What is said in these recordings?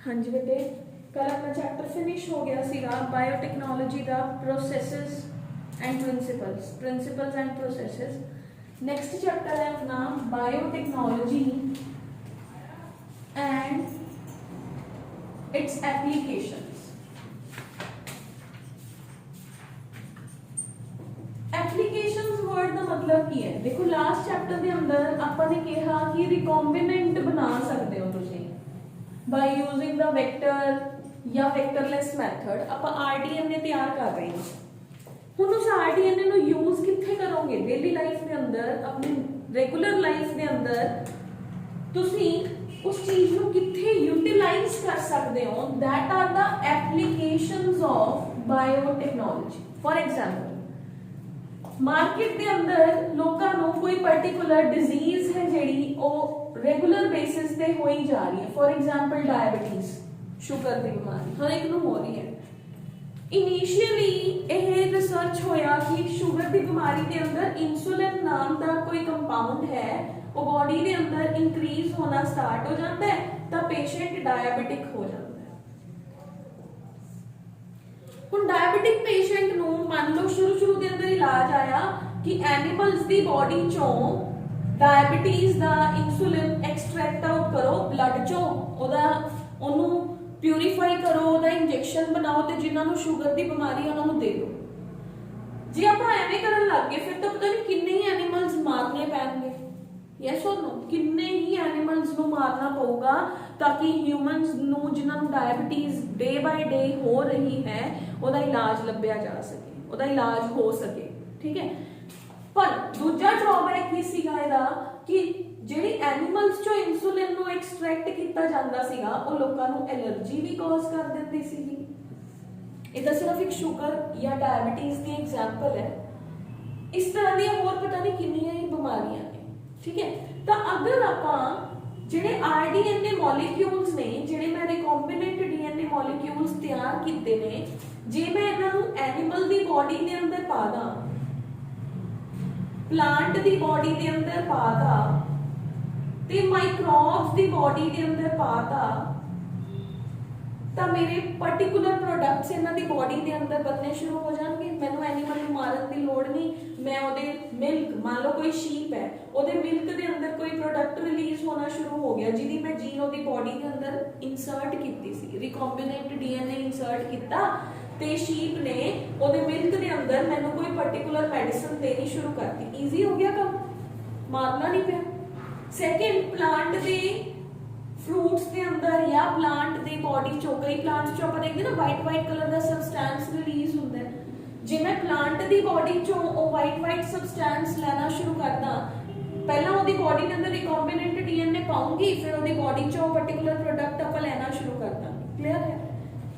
हाँ जी बेटे, कल अपना चैप्टर फिनिश हो गया सीगा बायोटेक्नोलॉजी का processes and principles and processes. Next chapter है अपना biotechnology and it's applications. Applications word का मतलब की है, देखो लास्ट चैप्टर के अंदर आपने कहा कि रिकॉम्बिनेंट बना सकते हो तुम बाय यूजिंग द वेक्टर या वेक्टरलेस मैथड। आप आरडीएनए तैयार कर रहे हैं, ਹੁਣ उस आरडीएनए ਨੂੰ यूज किथे करोगे डेली लाइफ के अंदर, अपनी रेगुलर लाइफ के अंदर ਤੁਸੀਂ उस चीज ਨੂੰ किथे यूटिलाइज कर सकते हो। That are the applications of biotechnology. For example market के अंदर लोगों को कोई पर्टिकुलर डिजीज है ਜਿਹੜੀ ਉਹ रेगुलर बेसिस पे हो ही जा रही है। फॉर एग्जाम्पल डायबिटीज, शुगर की बीमारी हर एक हो रही है। इनिशियली यह रिसर्च होया कि शुगर की बीमारी के अंदर इंसुलिन नाम का कोई कंपाउंड है, वो बॉडी के अंदर इंक्रीज होना स्टार्ट हो जाता है तो पेशेंट डायबिटिक हो जाता है। हुण डायबिटिक पेशेंट नूं मान लो शुरू के अंदर इलाज आया कि एनिमल्स की बॉडी चों डायबिटीज का इंसुलिन एक्सट्रैक्ट आउट करो ब्लड चो, ओनू प्यूरीफाई करो, ओदा इंजेक्शन बनाओ ते जिन्हां शुगर की बीमारी है उन्होंने दे दो। जे आप एवें करन लग गए फिर तो पता नहीं किन्ने ही एनिमल्स मारने पैणगे। यस और नो, किन्ने ही एनिमल्स नू मारना पऊगा ताकि ह्यूमनस नू जिन्हां डायबिटीज डे बाय डे हो रही है ओदा इलाज लभ्या जा सके, ओदा इलाज हो सके। ठीक है, पर दूजा ड्रॉबैक की सीगा इहदा कि ਜਿਹੜੀ ਐਨੀਮल्स ਚੋਂ ਇਨਸੂਲਿਨ ਨੂੰ ਐਕਸਟ੍ਰੈਕਟ ਕੀਤਾ ਜਾਂਦਾ ਸੀਗਾ ਉਹ ਲੋਕਾਂ ਨੂੰ ਐਲਰਜੀ ਵੀ ਕਾਜ਼ ਕਰ ਦਿੰਦੀ ਸੀਗੀ। ਇਹ ਤਾਂ ਸਿਰਫ ਇੱਕ ਸ਼ੂਗਰ ਜਾਂ ਡਾਇਬੀਟੀਜ਼ ਦੀ ਐਗਜ਼ਾਮਪਲ ਹੈ। ਇਸ ਤਰ੍ਹਾਂ ਦੀਆਂ ਹੋਰ ਪਤਾ ਨਹੀਂ ਕਿੰਨੀਆਂ ਹੀ ਬਿਮਾਰੀਆਂ ਨੇ। ਠੀਕ ਹੈ, ਤਾਂ ਅਗਰ ਆਪਾਂ ਜਿਹੜੇ ਆਰਡੀਐਨਏ ਮੋਲੀਕਿਊਲਸ ਨੇ, ਜਿਹੜੇ ਮੈਂ ਰਿਕੰਬੀਨੈਂਟ ਡੀਐਨਏ ਮੋਲੀਕਿਊਲਸ ਤਿਆਰ ਕੀਤੇ ਨੇ, ਜੇ ਮੈਂ ਇਹਨਾਂ ਨੂੰ ਐਨੀਮਲ ਦੀ ਬੋਡੀ ਦੇ ਅੰਦਰ ਪਾ ਦਾਂ, प्लांट की बॉडी के अंदर पाता ते माइक्रोब्स की बॉडी के अंदर पाता तो मेरे पर्टिकुलर प्रोडक्ट्स इन्हां दी बॉडी के अंदर बनने शुरू हो जाएंगे। मैनू एनिमल नूं मारन की लोड़ नहीं, मैं ओदे मिल्क, मान लो कोई शीप है, ओदे मिल्क के अंदर कोई प्रोडक्ट रिलीज होना शुरू हो गया जिहदी मैं जीन ओदी बॉडी के अंदर इंसर्ट कीती सी, रिकॉम्बिनेंट डीएनए इंसर्ट कीता ते शीप ने ओदे मिल्क के अंदर मैनू कोई पर्टिकुलर मेडिसिन देनी शुरू कर दी। ईजी हो गया काम, मारना नहीं पिया। सेकंड, प्लांट दे फ्रूट्स के अंदर या प्लांट दे बॉडी चो, कई प्लांट्स चो अपन देखते ना वाइट कलर का सबसटेंस रिलीज होता है। जे मैं प्लांट दी बॉडी चो ओ वाइट सबसटेंस लेना शुरू करदा, पहला ओदी बॉडी के अंदर रिकॉम्बिनेंट डीएनए पाऊंगी, फिर ओदी बॉडी चो पर्टिकुलर प्रोडक्ट अपन लेना शुरू करदा। क्लियर है।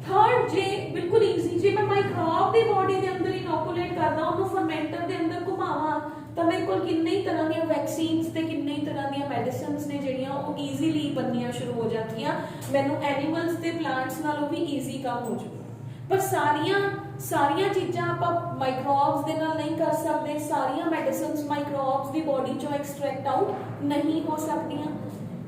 थर्ड, जे बिल्कुल ईजी, जे मैं माइक्रोब की बॉडी के अंदर इनोकुलेट करदा, उन्होंने फरमेंटर के अंदर घुमावा तो मेरे को किन्ने ही तरह दी वैक्सीन्स ते किन्ने ही तरह दी मेडिसिन्स ने जिहड़ियां वो ईजीली बननियां शुरू हो जांदियां। मैनू एनिमल्स ते प्लांट्स नालों भी ईजी काम हो जाऊगा। पर सारियां चीज़ां आपां माइक्रोब्स दे नाल नहीं कर सकते, सारियां मेडिसिन्स माइक्रोब्स की बॉडी चों एक्सट्रैक्ट आउट नहीं हो सकदियां।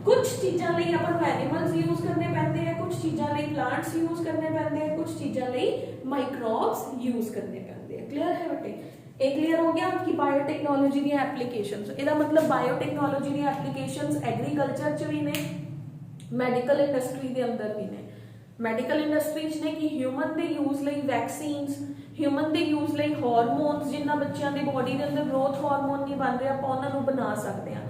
कुछ चीज़ों लिए अपन एनिमल्स यूज करने पैंदे हैं, कुछ चीज़ों लिए प्लांट्स यूज करने पैंदे हैं, कुछ चीज़ों लिए माइक्रोब्स यूज करने पैंदे हैं। क्लियर है बेटे? एक क्लियर हो गया कि बायोटेक्नोलॉजी दी एप्लीकेशंस, इसका मतलब बायोटेक्नोलॉजी दी एप्लीकेशंस एग्रीकल्चर च भी ने, मेडिकल इंडस्ट्री के अंदर भी ने। मेडिकल इंडस्ट्री च ने कि ह्यूमन के यूज लिए वैक्सीन्स, ह्यूमन के यूज लिए हार्मोन्स, जिन्ना बच्चों की बॉडी के अंदर ग्रोथ हार्मोन नहीं बन रहे, आप उन्होंने बना सकते हैं।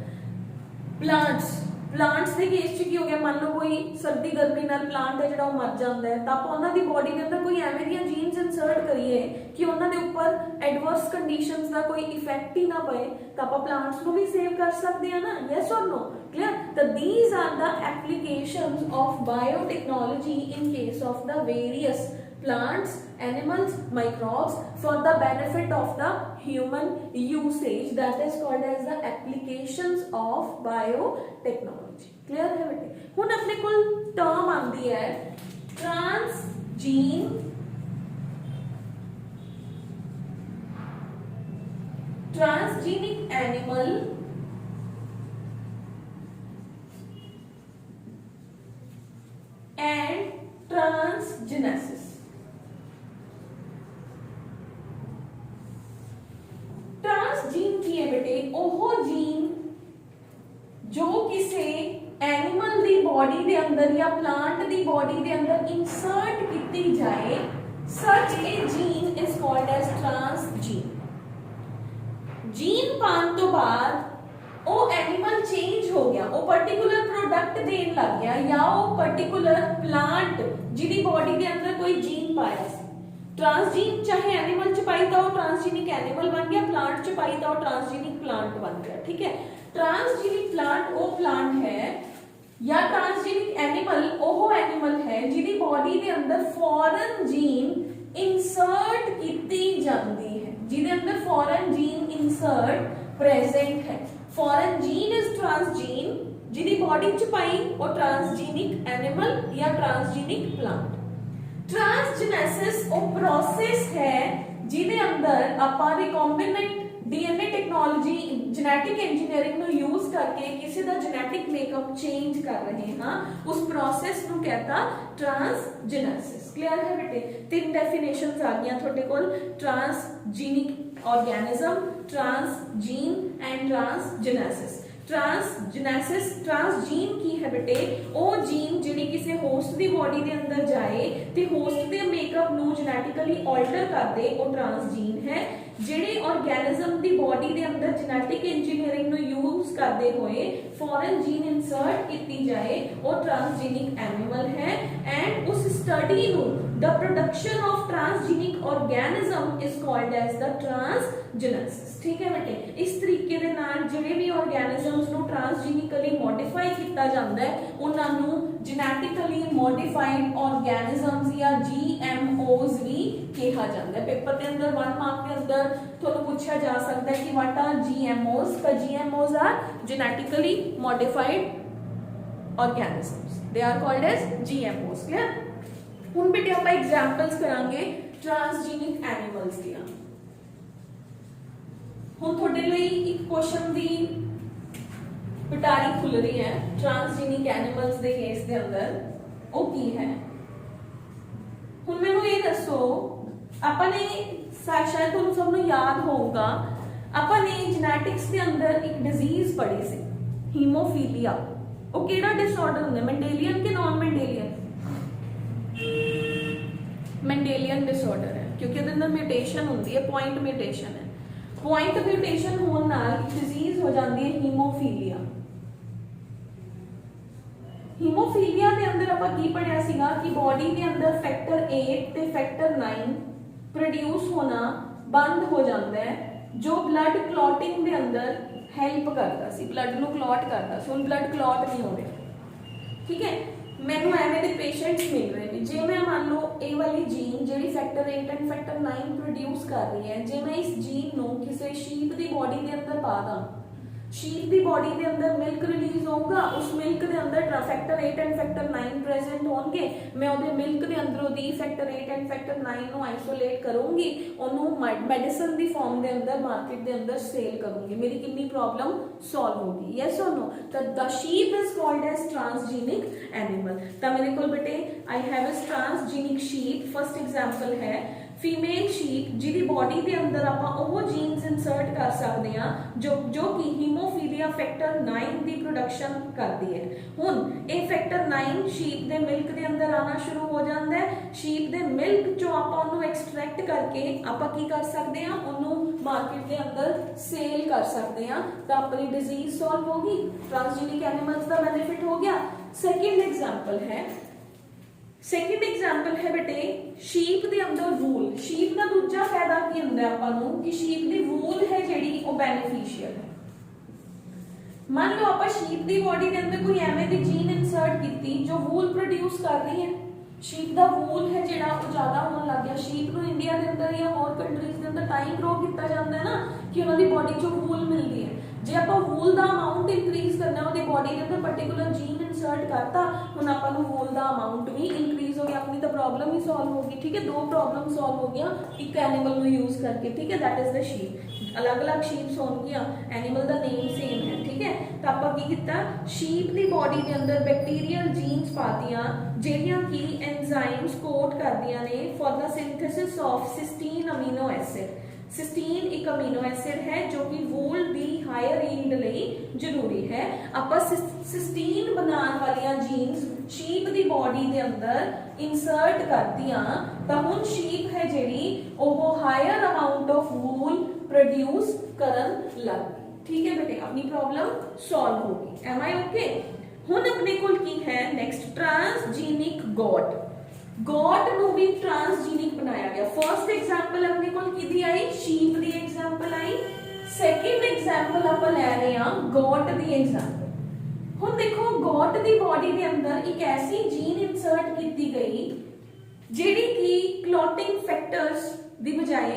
प्लांट्स के केस च की हो गया, मान लो कोई सर्दी गर्मी नाल प्लांट है जो मर जाता है, तो आप उन्होंने बॉडी के अंदर कोई एवें दी जीन्स इंसर्ट करिए कि उन्होंने ऊपर एडवर्स कंडीशंस का कोई इफेक्ट ही ना पए, तो आप प्लांट्स को भी सेव कर सकते हैं ना। यस और नो? क्लियर? तो these are the applications of biotechnology in case of the various plants, animals, microbes for the benefit of the human usage, that is called as the applications of biotechnology. Clear है बेटे? हुन अपने कोल term आंदी है transgene transgenic animal and transgenesis. Transgene की है बेटे ओह gene जो किसी एनिमल दी बॉडी दे अंदर या प्लांट दी बॉडी दे अंदर इंसर्ट की जाए, such a gene is called as transgene. Gene पान तो बाद वो एनिमल चेंज हो गया, वो पर्टिकुलर प्रोडक्ट देन लग गया या वो पर्टिकुलर प्लांट जिहदी बॉडी दे अंदर कोई जीन पाया सी, ट्रांसजीन चाहे एनिमल च पाई तो वो ट्रांसजीनिक एनिमल बन गया, प्लांट च पाई तो वो ट्रांसजीनिक प्लांट बन गया। ठीक है, ट्रांसजीनिक प्लांट वो प्लांट है या ट्रांसजीनिक एनिमल वो एनिमल है जिहदी बॉडी दे अंदर फॉरेन जीन इंसर्ट की जाती है, जिहदे अंदर फॉरेन जीन इंसर्ट प्रेजेंट है। फॉरेन जीन इज ट्रांसजीन, जिहदी बॉडी च पाई वो ट्रांसजीनिक एनिमल या ट्रांसजीनिक प्लांट। ट्रांसजेनेसिस वो प्रोसेस है जिहदे अंदर आपां recombinant DNA technology genetic engineering ਨੂੰ यूज करके किसी ਦਾ जेनेटिक मेकअप चेंज कर रहे हैं, उस प्रोसेस ਨੂੰ कहता ट्रांसजेनेसिस। क्लियर है बेटे? तीन डेफिनेशंस आ गई ਤੁਹਾਡੇ ਕੋਲ, transgenic organism, transgene and transgenesis. Transgenesis transgene की है बेटे वो जीन जिहड़ी किसी होस्ट दी बॉडी दे अंदर जाए ते होस्ट दे मेकअप ਨੂੰ जेनेटिकली ऑल्टर कर दे, वो ट्रांसजीन है। ਜਿਹੜੇ ऑर्गेनिज्म ਦੀ ਬੋਡੀ ਦੇ ਅੰਦਰ ਜੈਨੇਟਿਕ ਇੰਜੀਨੀਅਰਿੰਗ ਨੂੰ ਯੂਜ਼ ਕਰਦੇ ਹੋਏ ਫੋਰਨ ਜੀਨ ਇਨਸਰਟ ਕੀਤੀ ਜਾਏ ਉਹ ਟ੍ਰਾਂਸਜੀਨਿਕ ਐਨੀਮਲ ਹੈ। ਐਂਡ ਉਸ ਸਟੱਡੀ ਨੂੰ the production of transgenic organism is called as the transgenesis। ठीक है बेटे, इस तरीके ਦੇ ਨਾਲ ਜਿਹੜੇ ਵੀ organisms ਨੂੰ ट्रांसजीनिकली मॉडिफाई ਕੀਤਾ ਜਾਂਦਾ ਹੈ ਉਹਨਾਂ ਨੂੰ genetically modified organisms या GMOs भी कहा जाता है। पेपर के अंदर 1 मार्क के अंदर ਤੁਹਾਨੂੰ ਪੁੱਛਿਆ ਜਾ ਸਕਦਾ ਹੈ कि what are GMOs? तो GMOs are genetically modified organisms, they are called as GMOs। clear? ਹੁਣ ਬੇਟੇ ਆਪਾਂ ਐਗਜ਼ਾਮਪਲਸ ਕਰਾਂਗੇ ਟ੍ਰਾਂਸਜੀਨਿਕ ਐਨੀਮਲਸ ਦੀਆਂ। ਹੁਣ ਤੁਹਾਡੇ ਲਈ ਇੱਕ ਕੁਐਸਚਨ ਦੀ ਪਿਟਾਰੀ ਖੁੱਲ ਰਹੀ ਹੈ ਟ੍ਰਾਂਸਜੀਨਿਕ ਐਨੀਮਲਸ ਦੇ ਕੇਸ ਦੇ ਅੰਦਰ, ਉਹ ਕੀ ਹੈ? ਹੁਣ ਮੈਨੂੰ ਇਹ ਦੱਸੋ, ਆਪਾਂ ਨੇ ਸ਼ਾਇਦ ਤੁਹਾਨੂੰ ਸਭ ਨੂੰ ਯਾਦ ਹੋਊਗਾ ਆਪਾਂ ਨੇ ਜੈਨੇਟਿਕਸ ਦੇ ਅੰਦਰ ਇੱਕ ਡਿਜ਼ੀਜ਼ ਪੜ੍ਹੀ ਸੀ ਹੀਮੋਫੀਲੀਆ। ਉਹ ਕਿਹੜਾ ਡਿਸਆਰਡਰ ਹੁੰਦਾ, ਮੈਂਡੇਲੀਅਨ ਕਿ ਨॉन ਮੈਂਡੇਲੀਅਨ? ਮੈਂਡੇਲੀਅਨ ਡਿਸਆਰਡਰ ਹੈ ਕਿਉਂਕਿ ਉਹਦੇ ਅੰਦਰ ਮਿਊਟੇਸ਼ਨ ਹੁੰਦੀ ਹੈ, ਪੁਆਇੰਟ ਮਿਊਟੇਸ਼ਨ ਹੈ। ਪੁਆਇੰਟ ਮਿਊਟੇਸ਼ਨ ਹੋਣ ਨਾਲ ਡਿਜ਼ੀਜ਼ ਹੋ ਜਾਂਦੀ ਹੈ ਹੀਮੋਫੀਲੀਆ। ਹੀਮੋਫੀਲੀਆ ਦੇ ਅੰਦਰ ਆਪਾਂ ਕੀ ਪੜਿਆ ਸੀਗਾ ਕਿ ਬੋਡੀ ਦੇ ਅੰਦਰ ਫੈਕਟਰ 8 ਤੇ ਫੈਕਟਰ 9 ਪ੍ਰੋਡਿਊਸ ਹੋਣਾ ਬੰਦ ਹੋ ਜਾਂਦਾ ਹੈ ਜੋ ਬਲੱਡ ਕਲॉटिंग ਦੇ ਅੰਦਰ ਹੈਲਪ ਕਰਦਾ ਸੀ, ਬਲੱਡ ਨੂੰ ਕਲॉट ਕਰਦਾ ਸੀ। ਹੁਣ ਬਲੱਡ ਕਲॉट ਨਹੀਂ ਹੋ ਰਿਹਾ। ਠੀਕ ਹੈ, ਮੈਨੂੰ ਐਵੇਂ ਦੇ ਪੇਸ਼ੈਂਟਸ ਮਿਲ ਰਹੇ ਨੇ, ਜੇ ਮੈਂ ਮੰਨ ਲਓ ਇਹ ਵਾਲੀ ਜੀਨ ਜਿਹੜੀ ਫੈਕਟਰ 8 ਐਂਡ ਫੈਕਟਰ 9 ਪ੍ਰੋਡਿਊਸ ਕਰ ਰਹੀ ਹੈ, ਜੇ ਮੈਂ ਇਸ ਜੀਨ ਨੂੰ ਕਿਸੇ ਸ਼ੀਪ ਦੀ ਬੋਡੀ ਦੇ ਅੰਦਰ ਪਾ ਦਾਂ, ਸ਼ੀਪ ਦੀ ਬੋਡੀ ਦੇ ਅੰਦਰ ਮਿਲਕ ਰਿਲੀਜ਼ ਹੋਊਗਾ, ਉਸ ਮਿਲਕ ਦੇ ਅੰਦਰ ਫੈਕਟਰ 8 ਐਂਡ ਫੈਕਟਰ 9 ਪ੍ਰੈਜ਼ੈਂਟ ਹੋਣਗੇ, ਮੈਂ ਉਹਦੇ ਮਿਲਕ ਦੇ ਅੰਦਰੋਂ ਦੀ ਫੈਕਟਰ 8 ਐਂਡ ਫੈਕਟਰ 9 ਨੂੰ ਆਈਸੋਲੇਟ ਕਰੂੰਗੀ, ਉਹਨੂੰ ਮੈਡੀਸਨ ਦੀ ਫਾਰਮ ਦੇ ਅੰਦਰ ਮਾਰਕੀਟ ਦੇ ਅੰਦਰ ਸੇਲ ਕਰੂੰਗੀ, ਮੇਰੀ ਕਿੰਨੀ ਪ੍ਰੋਬਲਮ ਸੋਲਵ ਹੋਗੀ। Yes or no? ਤਾਂ the sheep is called as transgenic animal. ਤਾਂ ਮੇਰੇ ਕੋਲ ਬੇਟੇ I have a transgenic sheep. First example ਹੈ फीमेल शीप जिहदी बॉडी के अंदर आपां ओह जीन्स इंसर्ट कर सकते हैं जो कि हीमोफीलिया फैक्टर 9 की प्रोडक्शन करती है। हुण ये फैक्टर 9 शीप के मिल्क के अंदर आना शुरू हो जाता है। शीप के मिल्क चो आपां उहनूं एक्सट्रैक्ट करके आपां की कर सकते हैं, उहनूं मार्केट के अंदर सेल कर सकते हैं, तो अपनी डिजीज सॉल्व होगी, ट्रांसजेनिक एनिमल्स का बेनिफिट हो गया। सेकेंड एग्जाम्पल है बेटे शीप के अंदर वूल। शीप का दूजा फायदा की हुंदा आपां नूं कि शीप दी वूल है जिहड़ी वो बेनिफिशियल है। मान लो आपां शीप दी बॉडी के अंदर कोई एवें दी जीन इंसर्ट कीती जो वूल प्रोड्यूस कर रही है, शीप का वूल है जिहड़ा वो ज़्यादा होने लग गया। शीप नूं इंडिया के अंदर या होर कंट्रीज के अंदर तां ही ग्रो किया जाता है ना कि उन्हां दी बॉडी चों वूल मिलती है। जे आपां वूल का अमाउंट इंक्रीज करना, उहदी बॉडी के अंदर पर्टिकुलर जीन इंसर्ट करता, हुण आपां नूं वूल का अमाउंट भी इंक्रीज हो गया, अपनी तो प्रॉब्लम ही सॉल्व होगी। ठीक है, दो प्रॉब्लम सॉल्व हो गया एक एनिमल नूं यूज करके। ठीक है, दैट इज द शीप। अलग अलग शीप्स होणगियां, एनिमल का नेम सेम है। ठीक है, तो आपां की कीता शीप की बॉडी के अंदर बैक्टीरियल जीन्स पातियां जिहड़ियां कि एंजाइम्स कोड करदियां ने for the synthesis of cysteine amino acid. Cysteine एक अमीनो एसिड है जो कि वूल दी हायर यील्ड लई जरूरी है। आपां सिस्टीन बनाने वालियां जीन्स शीप दी बॉडी दे अंदर इंसर्ट करदियां तां हुण शीप है जिहड़ी ओह higher amount of wool produce करन लग गई। ठीक है बेटे, अपनी प्रॉब्लम सॉल्व होगी। Am I okay? हुण अपने कोल की है नेक्स्ट, ट्रांसजीनिक गॉट। गॉट ਨੂੰ भी ट्रांसजीनिक बनाया गया। फर्स्ट एग्जांपल अपने कोल किदी आई, शीप दी एग्जांपल आई। सेकंड एग्जांपल आप ले रहे हैं गॉट दी एग्जांपल। हुण देखो गॉट दी बॉडी दे अंदर एक ऐसी जीन इंसर्ट की गई ਜਿਹੜੀ कि क्लॉटिंग फैक्टर्स दी बजाय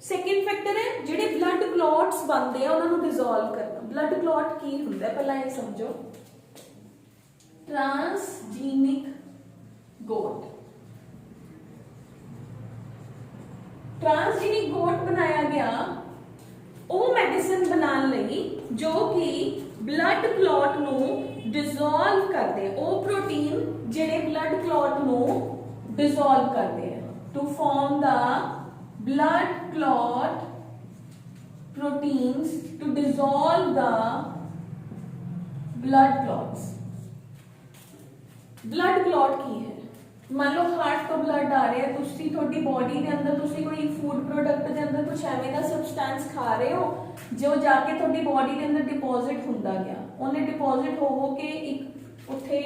सेकंड फैक्टर है ਜਿਹੜੇ ब्लड क्लॉट्स बनते हैं ਉਹਨਾਂ ਨੂੰ डिसॉल्व करना। ब्लड क्लॉट की ਹੁੰਦਾ है ਪਹਿਲਾਂ ਇਹ समझो। ट्रांसजीनिक गोट, ट्रांसजीनिक गोट बनाया गया ਉਹ ਮੈਡੀਸਿਨ ਬਣਾਉਣ ਲਈ ਜੋ ਕਿ ਬਲੱਡ ਕਲੌਟ ਨੂੰ ਡਿਸੋਲਵ ਕਰਦੇ। ਉਹ ਪ੍ਰੋਟੀਨ ਜਿਹੜੇ ਬਲੱਡ ਕਲੌਟ ਨੂੰ ਡਿਸੋਲਵ ਕਰਦੇ ਆ to form the blood clot proteins to dissolve the blood clots। blood clot की है, मान लो हार्ट तो ब्लड आ रहा है, तुसी थोड़ी बॉडी के अंदर तुसी कोई फूड प्रोडक्ट के अंदर कुछ एवें दा सबसटेंस खा रहे हो जो जाके थोड़ी बॉडी के अंदर डिपॉजिट हुंदा गया, उन्हें डिपॉजिट हो के एक उथे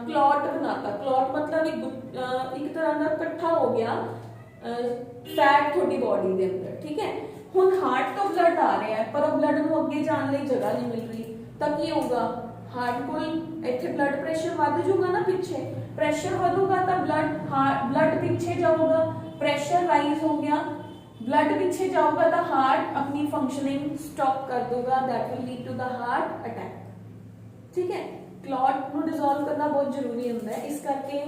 क्लॉट बनाता। क्लॉट मतलब एक तरह का इकट्ठा हो गया फैट थोड़ी बॉडी के अंदर। ठीक है, हुण हार्ट तो ब्लड आ रहा है पर ब्लड नूं अगे जाने लई जगह नहीं मिल रही, तो की होगा हार्ट को इत्थे ब्लड प्रेशर वध जाऊगा ना, पीछे प्रेशर ਵਧੂਗਾ तो ब्लड पीछे जाऊगा, प्रेशर राइज हो गया, ब्लड पीछे जाऊगा तो हार्ट अपनी फंक्शनिंग स्टॉप कर दूंगा, that will lead to the heart attack. ठीक है, क्लॉट को डिसॉल्व करना बहुत जरूरी होता है। इस करके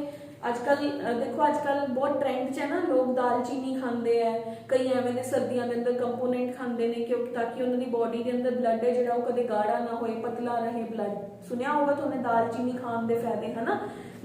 आजकल देखो आजकल बहुत ट्रेंड च है ना, लोग दालचीनी खाते हैं, कई एवें दे सर्दियों के अंदर कंपोनेंट खाते हैं क्योंकि ताकि उन्होंने बॉडी के अंदर ब्लड है जो कभी गाढ़ा ना होए, पतला रहे ब्लड। सुनिया होगा तो उन्हें दालचीनी खाने के फायदे है ना।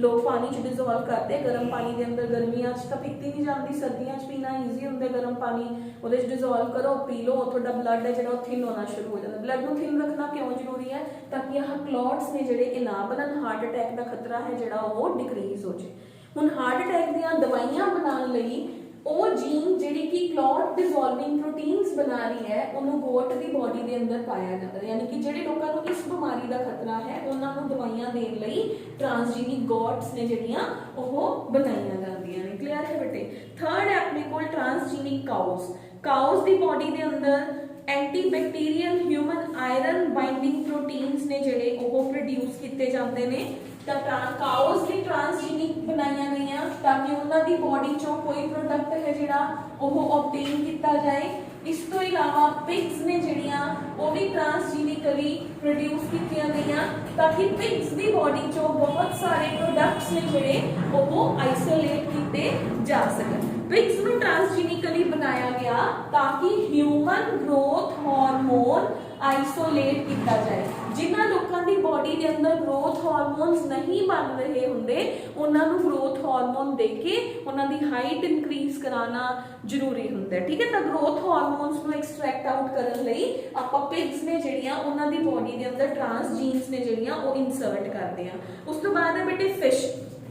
लोग पानी च डिसॉल्व करते हैं गर्म पानी के अंदर, गर्मियों तो पीती नहीं जाती, सर्दियों पीना ईजी होंगे गर्म पानी, वो डिसॉल्व करो पी लो, थोड़ा ब्लड है जो थिन होना शुरू हो जाता। ब्लड को थिन रखना क्यों जरूरी है, ताकि यह क्लॉट्स ने जोड़े ना बनन, हार्ट अटैक का खतरा है जो डिक्रीज हो जाए। हुण हार्ट अटैक दी दवाइयां बनाने लई ਉਹ जीन ਜਿਹੜੀ कि क्लॉट डिसॉल्विंग प्रोटीन्स बना रही है ਉਹਨੂੰ ਗੋਟ ਦੀ ਬੋਡੀ ਦੇ ਅੰਦਰ ਪਾਇਆ ਜਾਂਦਾ ਹੈ। ਯਾਨੀ ਕਿ ਜਿਹੜੇ ਲੋਕਾਂ ਨੂੰ ਇਸ ਬਿਮਾਰੀ ਦਾ ਖਤਰਾ ਹੈ ਉਹਨਾਂ ਨੂੰ ਦਵਾਈਆਂ ਦੇਣ ਲਈ ट्रांसजीनिक ਗੋਟਸ ਨੇ ਜਿਹੜੀਆਂ ਉਹ ਬਣਾਈਆਂ ਜਾਂਦੀਆਂ ਨੇ। ਕਲੀਅਰ ਹੈ ਬੇਟੇ? ਥਰਡ ਹੈ ਆਪਣੇ ਕੋਲ ट्रांसजीनिक ਕਾਊਸ। ਕਾਊਸ ਦੀ ਬੋਡੀ ਦੇ ਅੰਦਰ antibacterial human iron binding proteins ਨੇ ਜਿਹੜੇ ਉਹ ਪ੍ਰੋਡਿਊਸ ਕੀਤੇ ਜਾਂਦੇ ਨੇ। ਤਾਂ ਕਾਊਸ ਦੀ ट्रांसजीनिक बनाई गई ताकि उन्होंने बॉडी चो कोई प्रोडक्ट है जिहड़ा वो ऑब्टेन किया जाए। इस तो इलावा पिग्स ने जिहड़ियां वो भी ट्रांसजीनिकली प्रोड्यूस कीतियां गईयां ताकि पिग्स की बॉडी चो बहुत सारे प्रोडक्ट्स ने जिहड़े वो आइसोलेट किए जा सकन। पिग्स नूं ट्रांसजीनिकली बनाया गया ताकि ह्यूमन ग्रोथ हार्मोन आइसोलेट किया जाए। जिन्हां लोगों की बॉडी के अंदर ग्रोथ हार्मोन्स नहीं बन रहे होंगे उन्होंने ग्रोथ हार्मोन दे के उन्होंने हाइट इनक्रीज कराना जरूरी होंगे। ठीक है, तो ग्रोथ हार्मोन्स को एक्सट्रैक्ट आउट करने लई आपां पिग्स ने जिहड़ियां उन्होंने बॉडी के अंदर ट्रांसजीन्स ने जिहड़ियां वो इंसर्ट करते हैं। उस तो बाद है बेटे फिश,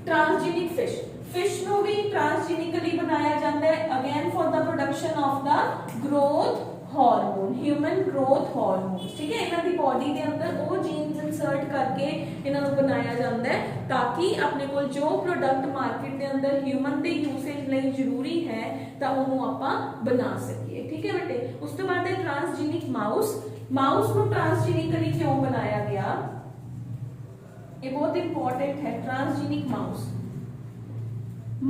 ट्रांसजीनिक फिश। फिश को भी ट्रांसजीनिकली बनाया जाता है again for the production of the growth hormone, human growth hormone. ठीक है, इन्हां दी बॉडी के अंदर वो जीन्स इंसर्ट करके इन्हां नूं बनाया जाता है ताकि अपने कोल जो प्रोडक्ट मार्केट के अंदर ह्यूमन के यूसेज लई जरूरी है तो उन्होंने आपां बना सकीए। ठीक है बेटे? उस तो बाद है ट्रांसजीनिक माउस। माउस को ट्रांसजीनिकली क्यों बनाया गया, ये बहुत इंपॉर्टेंट है। ट्रांसजीनिक माउस,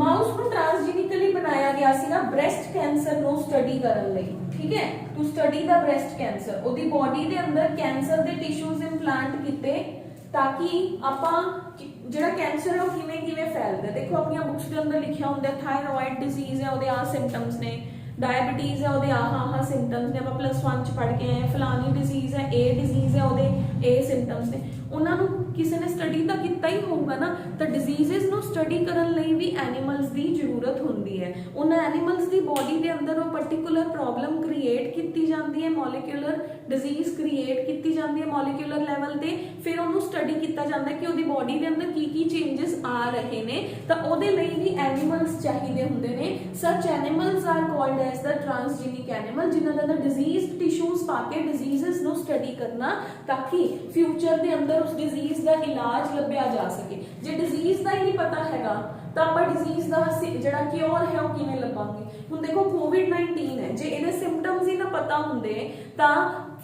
माउस को ट्रांसजीनिकली बनाया गया सीगा ब्रेस्ट कैंसर नो स्टडी करने लई। ठीक है, to study the breast cancer, ओदी बॉडी दे अंदर कैंसर दे टिश्यूज इंप्लांट कीते ताकि आपां जिहड़ा कैंसर है वो किवें किवें फैलदा। देखो अपनी बुक्स के अंदर लिखिया हुंदा थायराइड डिजीज है ओदे आ सिम्पटम्स ने, डायबिटीज है ओदे आह सिम्पटम्स ने, आपां +1 च पढ़ के आए। फलानी डिजीज है, ए डिजीज है ओदे ਇਹ ਸਿੰਪਟਮਸ ਨੇ, ਉਹਨਾਂ ਨੂੰ ਕਿਸੇ ਨੇ ਸਟੱਡੀ ਤਾਂ ਕੀਤਾ ਹੀ ਹੋਊਗਾ ਨਾ। ਤਾਂ ਡਿਜ਼ੀਜ਼ਸ ਨੂੰ ਸਟੱਡੀ ਕਰਨ ਲਈ ਵੀ ਐਨੀਮਲਸ ਦੀ ਜ਼ਰੂਰਤ ਹੁੰਦੀ ਹੈ। ਉਹਨਾਂ ਐਨੀਮਲਸ ਦੀ ਬੋਡੀ ਦੇ ਅੰਦਰ ਉਹ ਪਰਟੀਕੂਲਰ ਪ੍ਰੋਬਲਮ ਕ੍ਰੀਏਟ ਕੀਤੀ ਜਾਂਦੀ ਹੈ, ਮੋਲੀਕੂਲਰ ਡਿਜ਼ੀਜ਼ ਕ੍ਰੀਏਟ ਕੀਤੀ ਜਾਂਦੀ ਹੈ ਮੋਲੀਕੂਲਰ ਲੈਵਲ ਤੇ, ਫਿਰ ਉਹਨੂੰ ਸਟੱਡੀ ਕੀਤਾ ਜਾਂਦਾ ਕਿ ਉਹਦੀ ਬੋਡੀ ਦੇ ਅੰਦਰ ਕੀ ਕੀ ਚੇਂਜਸ ਆ ਰਹੇ ਨੇ, ਤਾਂ ਉਹਦੇ ਲਈ ਵੀ ਐਨੀਮਲਸ ਚਾਹੀਦੇ ਹੁੰਦੇ ਨੇ। Such animals are called as the transgenic animal, ਜਿਨ੍ਹਾਂ ਦੇ ਅੰਦਰ ਡਿਜ਼ੀਜ਼ਡ ਟਿਸ਼ੂਜ਼ ਪਾ ਕੇ ਡਿਜ਼ੀਜ਼ਸ ਨੂੰ ਸਟੱਡੀ ਕਰਨਾ ਤਾਂ ਕਿ ਫਿਊਚਰ ਦੇ ਅੰਦਰ ਉਸ ਡਿਜ਼ੀਜ਼ ਦਾ ਇਲਾਜ ਲੱਭਿਆ ਜਾ ਸਕੇ। ਜੇ ਡਿਜ਼ੀਜ਼ ਦਾ ਹੀ ਨਹੀਂ ਪਤਾ ਹੈਗਾ ਤਾਂ ਆਪਾਂ ਡਿਜ਼ੀਜ਼ ਦਾ ਜਿਹੜਾ ਕਿਉਰ ਹੈ ਉਹ ਕਿਵੇਂ ਲੱਭਾਂਗੇ। ਹੁਣ ਦੇਖੋ ਕੋਵਿਡ-19 ਹੈ, ਜੇ ਇਹਦੇ ਸਿੰਪਟਮਸ ਹੀ ਨਾ ਪਤਾ ਹੁੰਦੇ ਤਾਂ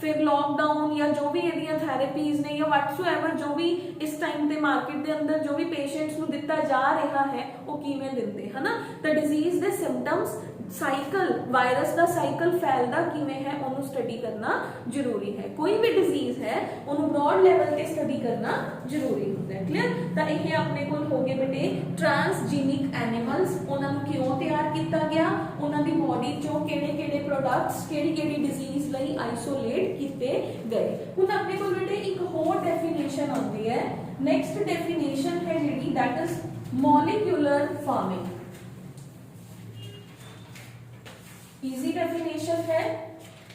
ਫਿਰ ਲੋਕਡਾਊਨ ਜਾਂ ਜੋ ਵੀ ਇਹਦੀਆਂ ਥੈਰੇਪੀਜ਼ ਨੇ ਜਾਂ ਵਟਸੋਐਵਰ ਜੋ ਵੀ ਇਸ ਟਾਈਮ ਤੇ ਮਾਰਕੀਟ ਦੇ ਅੰਦਰ ਜੋ ਵੀ ਪੇਸ਼ੈਂਟਸ ਨੂੰ ਦਿੱਤਾ ਜਾ ਰਿਹਾ ਹੈ ਉਹ ਕਿਵੇਂ ਦਿੰਦੇ, ਹਨਾ। ਤਾਂ ਡਿਜ਼ੀਜ਼ ਦੇ ਸਿੰਪਟਮਸ, ਸਾਈਕਲ, ਵਾਇਰਸ ਦਾ ਸਾਈਕਲ ਫੈਲਦਾ ਕਿਵੇਂ ਹੈ ਉਹਨੂੰ ਸਟੱਡੀ ਕਰਨਾ ਜ਼ਰੂਰੀ ਹੈ। ਕੋਈ ਵੀ ਡਿਜ਼ੀਜ਼ ਹੈ ਉਹਨੂੰ ਬ੍ਰੌਡ ਲੈਵਲ ਤੇ ਸਟੱਡੀ ਕਰਨਾ ਜ਼ਰੂਰੀ ਹੁੰਦਾ ਹੈ। ਕਲੀਅਰ? ਤਾਂ ਇਹ ਆਪਣੇ ਕੋਲ ਹੋ ਗਏ ਬੇਟੇ ਟ੍ਰਾਂਸਜੀਨਿਕ ਐਨੀਮਲਸ। ਉਹਨਾਂ ਨੂੰ ਕਿਉਂ ਤਿਆਰ ਕੀਤਾ ਗਿਆ, ਉਹਨਾਂ ਦੀ ਬੋਡੀ ਚੋਂ ਕਿਹੜੇ ਕਿਹੜੇ ਪ੍ਰੋਡਕਟਸ ਕਿਹੜੀ ਕਿਹੜੀ ਡਿਜ਼ੀਜ਼ ਲਈ ਆਈਸੋਲੇਟ ਕੀਤੇ ਗਏ। ਹੁਣ ਆਪਣੇ ਕੋਲ ਬੇਟੇ ਇੱਕ ਹੋਰ ਡੈਫੀਨੇਸ਼ਨ ਆਉਂਦੀ ਹੈ। ਨੈਕਸਟ ਡੈਫੀਨੇਸ਼ਨ ਹੈ ਜਿਹੜੀ that is molecular farming. Easy definition है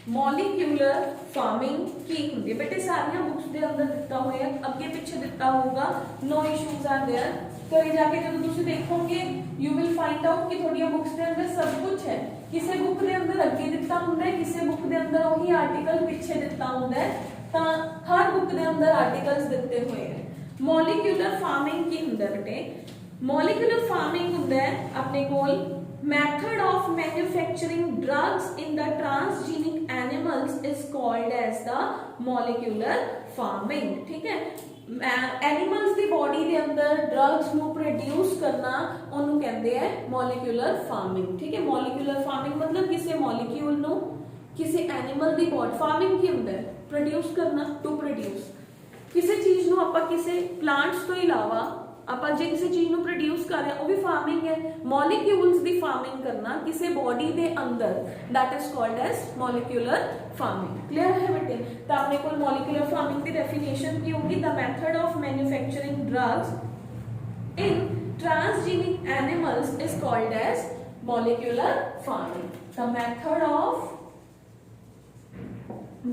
मॉलिक्यूलर फार्मिंग की होती है। बेटे सारिया बुक्स के अंदर दिता हुआ अगे पीछे दिता होगा, नो इश्यूज आर देयर। घरे जाके जब तुम देखोगे यू विल फाइंड आउट कि थोड़ी बुक्स के अंदर सब कुछ है। किसी बुक के अंदर अगे दिता होंगे, किसी बुक के अंदर वही आर्टिकल पीछे दिता होंगे, तो हर बुक के अंदर आर्टिकल्स दिते हुए हैं। मॉलिक्यूलर फार्मिंग की होंगे बेटे, मॉलिक्यूलर फार्मिंग होंगे अपने कोल method of manufacturing drugs in the transgenic animals is called as the molecular farming। ठीक है, एनिमल्स ਦੀ ਬੋਡੀ ਦੇ ਅੰਦਰ ਡਰੱਗਸ ਨੂੰ ਪ੍ਰੋਡਿਊਸ ਕਰਨਾ ਉਹਨੂੰ ਕਹਿੰਦੇ ਆ ਮੋਲੀਕੂਲਰ ਫਾਰਮਿੰਗ। ਠੀਕ ਹੈ, ਮੋਲੀਕੂਲਰ ਫਾਰਮਿੰਗ ਮਤਲਬ ਕਿਸੇ ਮੋਲੀਕਿਊਲ ਨੂੰ ਕਿਸੇ ਐਨੀਮਲ ਦੀ ਬੋਡੀ, ਫਾਰਮਿੰਗ ਕੀ ਹੁੰਦਾ ਹੈ ਪ੍ਰੋਡਿਊਸ ਕਰਨਾ, ਟੂ ਪ੍ਰੋਡਿਊਸ ਕਿਸੇ ਚੀਜ਼ ਨੂੰ। ਆਪਾਂ ਕਿਸੇ ਪਲਾਂਟਸ ਤੋਂ ਇਲਾਵਾ ਆਪਾਂ ਜੇ ਕਿਸੇ ਚੀਜ਼ ਨੂੰ ਪ੍ਰੋਡਿਊਸ ਕਰ ਰਹੇ ਹਾਂ ਉਹ ਵੀ ਫਾਰਮਿੰਗ ਹੈ। ਮੋਲੀਕਿਊਲਸ ਦੀ ਫਾਰਮਿੰਗ ਕਰਨਾ ਕਿਸੇ ਬੋਡੀ ਦੇ ਅੰਦਰ, that is called as molecular farming। Clear है बेटे? तो अपने को molecular farming की definition की होगी the method of manufacturing drugs in transgenic animals is called as molecular farming। the method of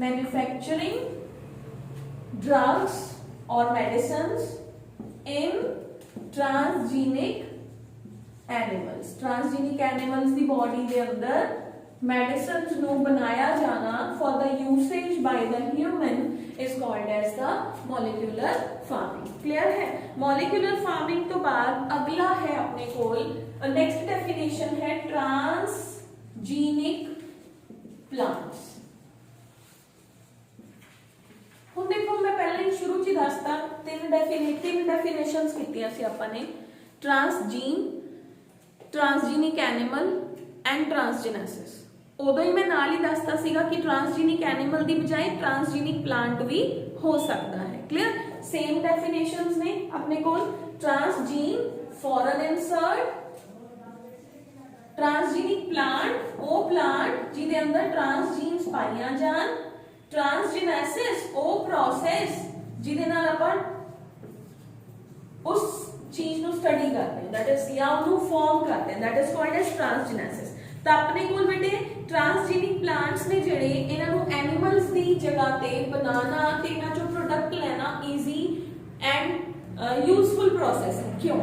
manufacturing drugs or medicines in transgenic animals। transgenic animals the body ਦੇ ਅੰਦਰ medicines ਨੂੰ ਬਣਾਇਆ ਜਾਣਾ for the usage by the human is called as the molecular farming। clear है? molecular farming तो बाद अगला है अपने कोल next definition है transgenic plants। ਹੁਣ देखो मैं पहले ही शुरू च दसता तीन डेफिनेशंस कीतियां सी आपां ने, transgene, transgenic animal and transgenesis. उदों ही मैं नाल ही दसता सीगा कि ट्रांसजीनिक एनिमल की बजाय ट्रांसजीनिक प्लांट भी हो सकता है। क्लियर? सेम डेफिनेशंस ने अपने कोल transgene foreign insert, transgenic plant वो प्लांट जिहदे अंदर ट्रांसजीन्स पाईयां जान, ट्रांसजेनेसिस वो प्रोसेस जिहदे नाल आपां उस चीज ਨੂੰ स्टडी करते हैं, दैट इज या ਉਹਨੂੰ ਫਾਰਮ करते हैं, that is called as transgenesis. ਤਾਂ ਆਪਣੇ ਕੋਲ ਬੇਟੇ ट्रांसजेनिक प्लांट्स ने ਜਿਹੜੇ ਇਹਨਾਂ ਨੂੰ ਐਨੀਮल्स ਦੀ ਜਗ੍ਹਾ ਤੇ ਬਣਾਉਣਾ ਤੇ ਇਹਨਾਂ ਚੋਂ ਪ੍ਰੋਡਕਟ ਲੈਣਾ ਈਜ਼ੀ ਐਂਡ यूजफुल प्रोसेस है। क्यों?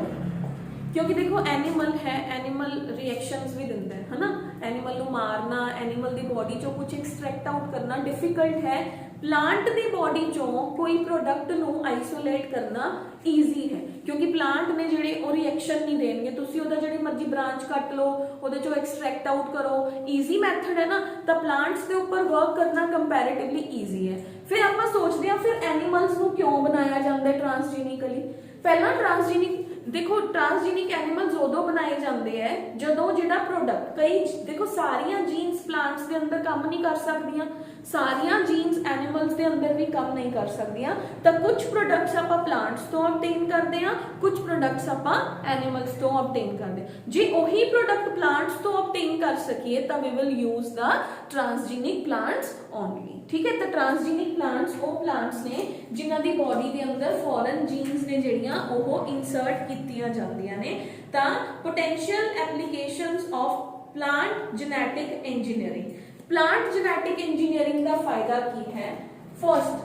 क्योंकि देखो एनिमल है, एनिमल रिएक्शंस भी दिंदा है ना, एनिमल ਨੂੰ ਮਾਰਨਾ, एनिमल ਦੀ ਬੋਡੀ ਚੋਂ ਕੁਝ ਐਕਸਟ੍ਰੈਕਟ ਆਊਟ ਕਰਨਾ डिफिकल्ट है। प्लांट ਦੀ ਬੋਡੀ ਚੋਂ ਕੋਈ ਪ੍ਰੋਡਕਟ ਨੂੰ ਆਈਸੋਲੇਟ ਕਰਨਾ ਈਜ਼ੀ ਹੈ, ਕਿਉਂਕਿ ਪਲਾਂਟ ਨੇ ਜਿਹੜੇ ਉਹ ਰਿਐਕਸ਼ਨ ਨਹੀਂ ਦੇਣਗੇ। ਤੁਸੀਂ ਉਹਦਾ ਜਿਹੜੀ ਮਰਜ਼ੀ ਬ੍ਰਾਂਚ ਕੱਟ ਲਓ, ਉਹਦੇ ਚੋਂ ਐਕਸਟ੍ਰੈਕਟ ਆਊਟ ਕਰੋ, ਈਜ਼ੀ ਮੈਥਡ ਹੈ ਨਾ। ਤਾਂ ਪਲਾਂਟਸ ਦੇ ਉੱਪਰ ਵਰਕ ਕਰਨਾ ਕੰਪੈਰੀਟਿਵਲੀ ਈਜ਼ੀ ਹੈ। ਫਿਰ ਆਪਾਂ ਸੋਚਦੇ ਹਾਂ ਫਿਰ ਐਨੀਮल्स ਨੂੰ ਕਿਉਂ ਬਣਾਇਆ ਜਾਂਦਾ ਹੈ ਟ੍ਰਾਂਸਜੀਨਿਕਲੀ। ਪਹਿਲਾਂ ਟ੍ਰਾਂਸਜੀਨਿਕ देखो ट्रांसजीनिक एनिमल्स उदों बनाए जाते हैं जदों जिहड़ा प्रोडक्ट, कई देखो सारियां जीन्स प्लांट्स के अंदर काम नहीं कर सकदियां, ਸਾਰੀਆਂ ਜੀਨਸ ਐਨੀਮਲਸ ਦੇ ਅੰਦਰ ਵੀ ਕੰਮ ਨਹੀਂ ਕਰ ਸਕਦੀਆਂ, ਤਾਂ ਕੁਝ ਪ੍ਰੋਡਕਟਸ ਆਪਾਂ ਪਲਾਂਟਸ ਤੋਂ ਆਬਟੇਨ ਕਰਦੇ ਹਾਂ, ਕੁਝ ਪ੍ਰੋਡਕਟਸ ਆਪਾਂ ਐਨੀਮਲਸ ਤੋਂ ਆਬਟੇਨ ਕਰਦੇ ਹਾਂ। ਜੇ ਉਹੀ ਪ੍ਰੋਡਕਟ ਪਲਾਂਟਸ ਤੋਂ ਆਬਟੇਨ ਕਰ ਸਕੀਏ ਤਾਂ we will use the transgenic plants only. ਠੀਕ ਹੈ, ਤਾਂ ਟ੍ਰਾਂਸਜੀਨਿਕ ਪਲਾਂਟਸ ਉਹ ਪਲਾਂਟਸ ਨੇ ਜਿਨ੍ਹਾਂ ਦੀ ਬੋਡੀ ਦੇ ਅੰਦਰ ਫੋਰਨ ਜੀਨਸ ਨੇ ਜਿਹੜੀਆਂ ਉਹ ਇਨਸਰਟ ਕੀਤੀਆਂ ਜਾਂਦੀਆਂ ਨੇ। ਤਾਂ potential applications of plant genetic engineering. Plant genetic engineering ਦਾ ਫਾਇਦਾ ਕੀ ਹੈ? ਫਸਟ,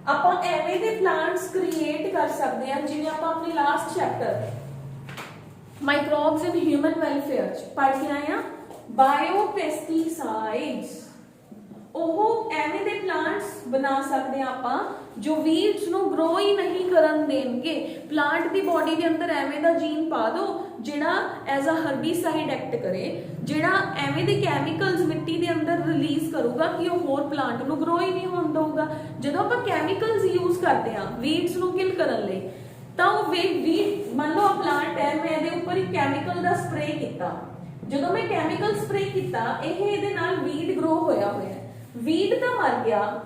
ਆਪਾਂ ਐਵੇਂ ਦੇ ਪਲਾਂਟਸ ਕ੍ਰੀਏਟ ਕਰ ਸਕਦੇ ਹਾਂ ਜਿਵੇਂ ਆਪਾਂ ਆਪਣੇ ਲਾਸਟ ਚੈਪਟਰ ਮਾਈਕਰੋਬਸ ਇਨ ਹਿਊਮਨ ਵੈਲਫੇਅਰ ਚ ਪੜ੍ਹ ਕੇ ਆਏ ਹਾਂ, ਬਾਇਓਪੈਸਟੀਸਾਈਡਸ। ਉਹ ਐਵੇਂ ਦੇ ਪਲਾਂਟਸ ਬਣਾ ਸਕਦੇ ਆ ਆਪਾਂ ਜੋ ਵੀਡਸ ਨੂੰ ਗਰੋ ਹੀ ਨਹੀਂ ਕਰਨ ਦੇਣਗੇ। ਪਲਾਂਟ ਦੀ ਬੋਡੀ ਦੇ ਅੰਦਰ ਐਵੇਂ ਦਾ ਜੀਨ ਪਾ ਦੋ ਜਿਹੜਾ ਐਜ਼ ਅ ਹਰਬੀਸਾਈਡ ਐਕਟ ਕਰੇ, ਜਿਹੜਾ ਐਵੇਂ ਦੇ ਕੈਮੀਕਲਸ ਮਿੱਟੀ ਦੇ ਅੰਦਰ ਰਿਲੀਜ਼ ਕਰੂਗਾ ਕਿ ਉਹ ਹੋਰ ਪਲਾਂਟ ਨੂੰ ਗਰੋ ਹੀ ਨਹੀਂ ਹੋਣ ਦਊਗਾ। ਜਦੋਂ ਆਪਾਂ ਕੈਮੀਕਲਸ ਯੂਜ਼ ਕਰਦੇ ਆ ਵੀਡਸ ਨੂੰ ਕਿਲ ਕਰਨ ਲਈ, ਤਾਂ ਉਹ ਵੀਡ ਮੰਨ ਲਓ ਪਲਾਂਟ ਹੈ, ਮੈਂ ਇਹਦੇ ਉੱਪਰ ਇੱਕ ਕੈਮੀਕਲ ਦਾ ਸਪਰੇ ਕੀਤਾ। ਜਦੋਂ ਮੈਂ ਕੈਮੀਕਲ ਸਪਰੇ ਕੀਤਾ, ਇਹਦੇ ਨਾਲ ਵੀਡ ਗਰੋ ਹੋਇਆ ਵੀਡ ਤਾਂ ਮਰ ਗਿਆ,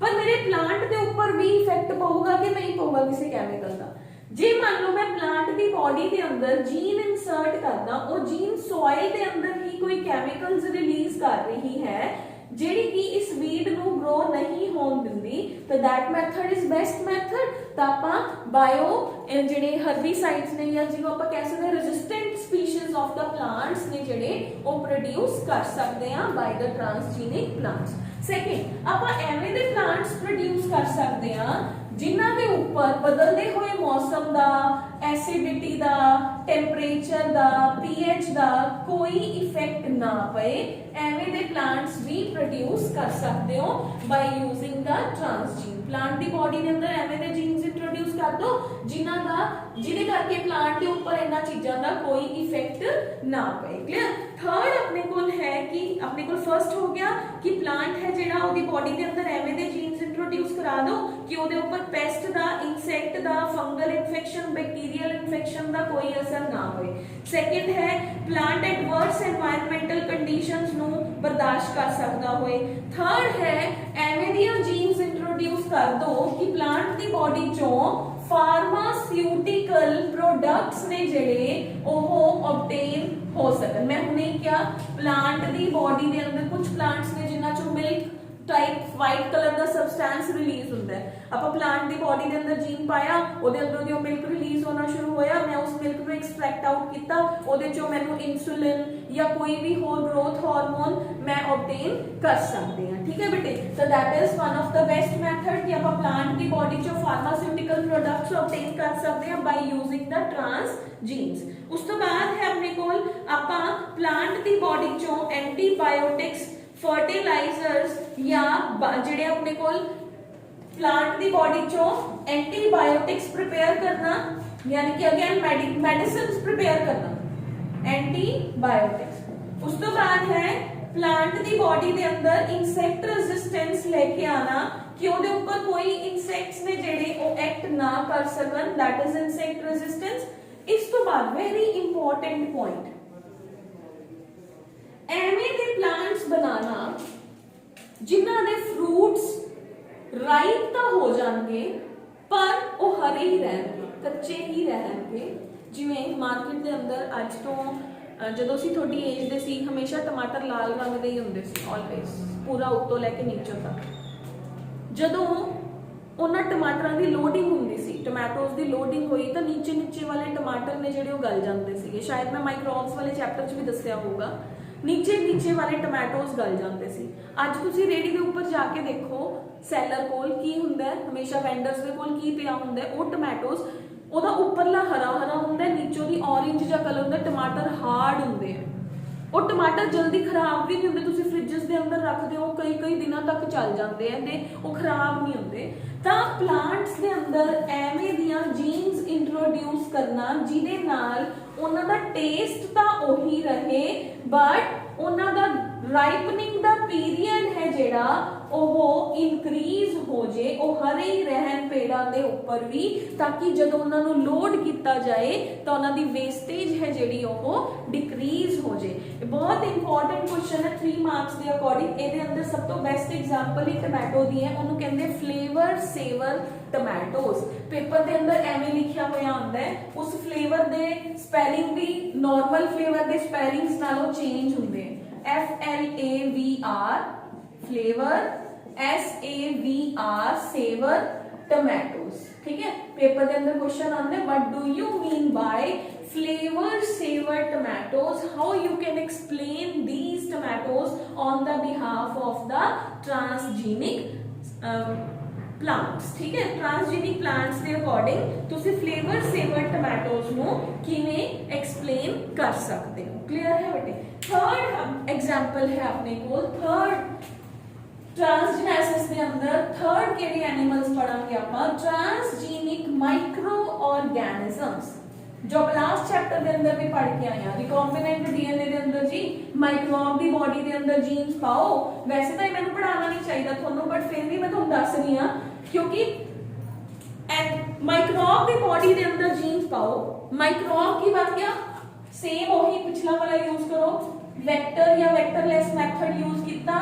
ਪਰ ਮੇਰੇ ਪਲਾਂਟ ਦੇ ਉੱਪਰ ਵੀ ਇਫੈਕਟ ਪਊਗਾ ਕਿ ਨਹੀਂ ਪਊਗਾ ਕਿਸੇ ਕੈਮੀਕਲ ਦਾ। ਜੇ ਮੰਨ ਲਓ ਮੈਂ ਪਲਾਂਟ ਦੀ ਬੋਡੀ ਦੇ ਅੰਦਰ ਜੀਨ ਇਨਸਰਟ ਕਰਦਾ, ਉਹ ਜੀਨ ਸੋਇਲ ਦੇ ਅੰਦਰ ਹੀ ਕੋਈ ਕੈਮੀਕਲਸ ਰਿਲੀਜ਼ ਕਰ ਰਹੀ ਹੈ ਜਿਹੜੀ ਕਿ ਇਸ ਵੀਡ ਨੂੰ ਗਰੋ ਨਹੀਂ ਹੋਣ ਦਿੰਦੀ, ਤਾਂ that method is best method। ਤਾਂ ਆਪਾਂ ਬਾਇਓ ਜਿਹੜੇ ਹਰਬੀਸਾਈਡਸ ਨੇ ਜਾਂ ਜਿਹਨੂੰ ਆਪਾਂ ਕਹਿ ਸਕਦੇ ਹਾਂ resistant species of the plants ਨੇ ਜਿਹੜੇ ਉਹ ਪ੍ਰੋਡਿਊਸ ਕਰ ਸਕਦੇ ਹਾਂ ਬਾਈ ਦਾ ਟ੍ਰਾਂਸਜੀਨਿਕ ਪਲਾਂਟਸ। ਸੈਕਿੰਡ, ਆਪਾਂ ਐਵੇਂ ਦੇ ਪਲਾਂਟਸ ਪ੍ਰੋਡਿਊਸ ਕਰ ਸਕਦੇ ਹਾਂ ਜਿਨ੍ਹਾਂ ਦੇ ਉੱਪਰ ਬਦਲਦੇ ਹੋਏ ਮੌਸਮ ਦਾ, ਐਸਿਡਿਟੀ ਦਾ, ਟੈਂਪਰੇਚਰ ਦਾ, ਪੀਐਚ ਦਾ ਕੋਈ ਇਫੈਕਟ ਨਾ ਪਏ। ਐਵੇਂ ਦੇ ਪਲਾਂਟਸ ਵੀ ਪ੍ਰੋਡਿਊਸ ਕਰ ਸਕਦੇ ਹੋ ਬਾਈ ਯੂਜ਼ਿੰਗ ਦਾ ਟ੍ਰਾਂਸਜੀਨ। ਪਲਾਂਟ ਦੀ ਬੋਡੀ ਦੇ ਅੰਦਰ ਐਵੇਂ ਦੇ ਜੀਨਸ ਇੰਟਰੋਡਿਊਸ ਕਰ ਦੋ ਜਿਹਦੇ ਕਰਕੇ ਪਲਾਂਟ ਦੇ ਉੱਪਰ ਇਹਨਾਂ ਚੀਜ਼ਾਂ ਦਾ ਕੋਈ ਇਫੈਕਟ ਨਾ ਪਏ। ਕਲੀਅਰ। ਥਰਡ ਆਪਣੇ ਕੋਲ ਹੈ ਕਿ ਆਪਣੇ ਕੋਲ ਫਰਸਟ ਹੋ ਗਿਆ ਕਿ ਪਲਾਂਟ ਹੈ ਜਿਹੜਾ ਉਹਦੀ ਬੋਡੀ ਦੇ ਅੰਦਰ ਐਵੇਂ ਦੇ ਜੀਨਸ ਇੰਟਰੋਡਿਊਸ ਕਰਾ ਦੋ ਕਿ ਉਹਦੇ ਉੱਪਰ ਪੈਸਟ ਦਾ, ਇਨਸੈਕਟ ਦਾ, ਫੰਗਲ ਇਨਫੈਕਸ਼ਨ, ਬੈਕਟੀਰੀਅਲ ਇਨਫੈਕਸ਼ਨ ਦਾ ਕੋਈ ਅਸਰ ਨਾ ਹੋਏ। ਸੈਕਿੰਡ ਹੈ ਪਲਾਂਟ ਐਡਵਰਸ ਐਨਵਾਇਰਨਮੈਂਟਲ ਕੰਡੀਸ਼ਨਸ ਨੂੰ ਬਰਦਾਸ਼ਤ ਕਰ ਸਕਦਾ ਹੋਏ। ਥਰਡ ਹੈ ਐਵੇਂ ਦੀਆਂ ਜੀਨਸ ਇੰਟਰੋਡਿਊਸ ਕਰ ਦੋ ਕਿ ਪਲਾਂਟ ਦੀ ਬੋਡੀ ਚੋਂ ਫਾਰਮਾਸਿਊਟੀਕਲ ਪ੍ਰੋਡਕਟਸ ਨੇ ਜਿਹੜੇ ਉਹ ਆਬਟੇਨ ਹੋ ਸਕਣ। ਮੈਂ ਹੁਣੇ ਕਿਹਾ ਪਲਾਂਟ ਦੀ ਬੋਡੀ ਦੇ ਅੰਦਰ ਕੁਝ ਪਲਾਂਟਸ ਨੇ ਜਿਨ੍ਹਾਂ ਚੋਂ ਮਿਲਕ टाइप वाइट कलर का सबसटेंस रिलीज होता है। आप प्लांट की बॉडी के अंदर जीन पाया, ਉਹਦੇ ਅੰਦਰੋਂ ਦੀ ਮਿਲਕ ਰਿਲੀਜ਼ ਹੋਣਾ ਸ਼ੁਰੂ ਹੋਇਆ, ਮੈਂ ਉਸ ਮਿਲਕ ਨੂੰ ਐਕਸਟ੍ਰੈਕਟ ਆਊਟ ਕੀਤਾ, ਉਹਦੇ ਚੋਂ ਮੈਨੂੰ ਇਨਸੂਲਿਨ ਜਾਂ ਕੋਈ ਵੀ ਹੋਰ ਗਰੋਥ ਹਾਰਮੋਨ ਮੈਂ ਆਬਟੇਨ ਕਰ ਸਕਦੇ ਹਾਂ। ਠੀਕ ਹੈ ਬੇਟੇ, so that is one of the best method ਕਿ ਆਪਾਂ ਪਲਾਂਟ ਦੀ ਬॉडी ਚੋਂ ਫਾਰਮਾਸਿਊਟੀਕਲ ਪ੍ਰੋਡਕਟਸ ਆਬਟੇਨ ਕਰ ਸਕਦੇ ਹਾਂ ਬਾਈ ਯੂਜ਼ਿੰਗ ਦਾ ਟ੍ਰਾਂਸਜੀਨਸ। ਉਸ ਤੋਂ ਬਾਅਦ ਹੈ ਆਪਣੇ ਕੋਲ ਆਪਾਂ ਪਲਾਂਟ ਦੀ ਬॉडी ਚੋਂ ਐਂਟੀਬਾਇਓਟਿਕਸ, फर्टिलाइजर्स या जेड़े अपने कोल प्लांट दी बॉडी चो एंटीबायोटिक्स प्रिपेयर करना, यानी कि अगेन मेडिसिन्स प्रिपेयर करना, एंटीबायोटिक्स। उस तो बाद है प्लांट दी बॉडी दे अंदर इंसेक्ट रेजिस्टेंस लेके आना कि ओदे ऊपर कोई इंसेक्ट्स ने जेड़े ओ एक्ट ना कर सकन, दैट इज इंसेक्ट रेजिस्टेंस। इस तो बाद वेरी इंपॉर्टेंट पॉइंट, ਐਵੇਂ ਦੇ ਪਲਾਂਟਸ ਬਣਾਣਾ ਜਿਨ੍ਹਾਂ ਦੇ ਫਰੂਟਸ ਰਾਈਪ ਤਾਂ ਹੋ ਜਾਣਗੇ ਪਰ ਉਹ ਹਰੇ ਹੀ ਰਹਿਣਗੇ, ਕੱਚੇ ਹੀ ਰਹਿਣਗੇ। ਜਿਵੇਂ ਮਾਰਕੀਟ ਦੇ ਅੰਦਰ ਅੱਜ ਤੋਂ ਜਦੋਂ ਅਸੀਂ ਤੁਹਾਡੀ ਏਜ ਦੇ ਸੀ ਹਮੇਸ਼ਾ ਟਮਾਟਰ ਲਾਲ ਰੰਗ ਦੇ ਹੀ ਹੁੰਦੇ ਸੀ ਆਲਵੇਸ, ਪੂਰਾ ਉੱਤੋਂ ਲੈ ਕੇ ਨੀਚੇ ਤੱਕ। ਜਦੋਂ ਉਹਨਾਂ ਟਮਾਟਰਾਂ ਦੀ ਲੋਡਿੰਗ ਹੁੰਦੀ ਸੀ, ਟੋਮੈਟੋਸ ਦੀ ਲੋਡਿੰਗ ਹੋਈ ਤਾਂ ਨੀਚੇ ਵਾਲੇ ਟਮਾਟਰ ਨੇ ਜਿਹੜੇ ਉਹ ਗਲ ਜਾਂਦੇ ਸੀਗੇ। ਸ਼ਾਇਦ ਮੈਂ ਮਾਈਕਰੋਬਸ ਵਾਲੇ ਚੈਪਟਰ 'ਚ ਵੀ ਦੱਸਿਆ ਹੋਊਗਾ, ਨੀਚੇ ਵਾਲੇ ਟੋਮੈਟੋਸ ਗਲ ਜਾਂਦੇ ਸੀ। ਅੱਜ ਤੁਸੀਂ ਰੇੜੀ ਦੇ ਉੱਪਰ ਜਾ ਕੇ ਦੇਖੋ ਸੈਲਰ ਕੋਲ ਕੀ ਹੁੰਦਾ ਹੈ, ਹਮੇਸ਼ਾ ਵੈਂਡਰਸ ਦੇ ਕੋਲ ਕੀ ਪਿਆ ਹੁੰਦਾ ਹੈ, ਉਹ ਟੋਮੈਟੋਸ ਉਹਦਾ ਉੱਪਰਲਾ ਹਰਾ ਹੁੰਦਾ, ਨੀਚੋਂ ਦੀ ਔਰੇਂਜ ਜਿਹਾ ਕਲਰ ਹੁੰਦਾ, ਟਮਾਟਰ ਹਾਰਡ ਹੁੰਦੇ ਆ। ਉਹ ਟਮਾਟਰ ਜਲਦੀ ਖਰਾਬ ਵੀ ਨਹੀਂ ਹੁੰਦੇ, ਤੁਸੀਂ ਫ੍ਰਿਜਸ ਦੇ ਅੰਦਰ ਰੱਖਦੇ ਹੋ ਕਈ ਦਿਨਾਂ ਤੱਕ ਚੱਲ ਜਾਂਦੇ ਆ ਤੇ ਉਹ ਖਰਾਬ ਨਹੀਂ ਹੁੰਦੇ। ਤਾਂ ਪਲਾਂਟਸ ਦੇ ਅੰਦਰ ਐਵੇਂ ਦੀਆਂ ਜੀਨਸ ਇੰਟਰੋਡਿਊਸ ਕਰਨਾ ਜਿਹਦੇ ਨਾਲ ਉਹਨਾਂ ਦਾ ਟੇਸਟ ਤਾਂ ਉਹੀ ਰਹੇ ਬਟ ਉਹਨਾਂ ਦਾ ਰਾਈਪਨਿੰਗ ਦਾ ਪੀਰੀਅਡ ਹੈ ਜਿਹੜਾ ਉਹ ਇਨਕਰੀਜ਼ ਹੋ ਜੇ, ਉਹ ਹਰੇ ਹੀ ਰਹਿਣ ਪੇੜਾਂ ਦੇ ਉੱਪਰ ਵੀ, ਤਾਂ ਕਿ ਜਦੋਂ ਉਹਨਾਂ ਨੂੰ ਲੋਡ ਕੀਤਾ ਜਾਏ ਤਾਂ ਉਹਨਾਂ ਦੀ ਵੇਸਟੇਜ ਹੈ ਜਿਹੜੀ ਉਹ ਡਿਕਰੀਜ਼ ਹੋ ਜੇ। ਇਹ ਬਹੁਤ ਇੰਪੋਰਟੈਂਟ ਕੁਐਸਚਨ ਹੈ 3 ਮਾਰਕਸ ਦੇ ਅਕੋਰਡਿੰਗ। ਇਹਦੇ ਅੰਦਰ ਸਭ ਤੋਂ ਬੈਸਟ ਐਗਜ਼ਾਮਪਲ ਹੀ ਟੋਮੈਟੋ ਦੀ ਹੈ, ਉਹਨੂੰ ਕਹਿੰਦੇ ਫਲੇਵਰ ਸੇਵਰ ਟੋਮੈਟੋਸ। ਪੇਪਰ ਦੇ ਅੰਦਰ ਐਵੇਂ ਲਿਖਿਆ ਹੋਇਆ ਹੁੰਦਾ ਹੈ, ਉਸ ਫਲੇਵਰ ਦੇ ਸਪੈਲਿੰਗ ਵੀ ਨਾਰਮਲ ਫਲੇਵਰ ਦੇ ਸਪੈਲਿੰਗਸ ਨਾਲੋਂ ਚੇਂਜ ਹੁੰਦੇ FLAVR flavour SAVR saver tomatoes. ठीक है, पेपर के अंदर क्वेश्चन आते हैं what do you mean by flavour saver tomatoes, how you can explain these tomatoes on the behalf of the transgenic plants. ठीक है, ट्रांसजेनिक प्लांट्स के अकॉर्डिंग तुसी फ्लेवर सेवर टोमेटोज नु किवें एक्सप्लेन कर सकते हो। क्लियर है बेटे। थर्ड एग्जांपल है अपने को, थर्ड ट्रांसजेनेसिस के अंदर थर्ड केड़े एनिमल्स पढ़ांगे आपां, ट्रांसजेनिक माइक्रो ऑर्गेनिजम्स, जो लास्ट चैप्टर के अंदर भी पढ़ के आए हैं। रिकॉम्बिनेंट डीएनए के अंदर जी माइक्रोब की बॉडी के अंदर जीन्स पाओ, वैसे तो मैंने पढ़ाना नहीं चाहिए थोनों, बट फिर भी मैं तुहानू दस रही हां क्योंकि माइक्रोब की बॉडी के अंदर जीन्स पाओ। माइक्रोब की बात क्या, सेम वही पिछला वाला यूज करो, वेक्टर या वेक्टरलेस मेथड यूज किया।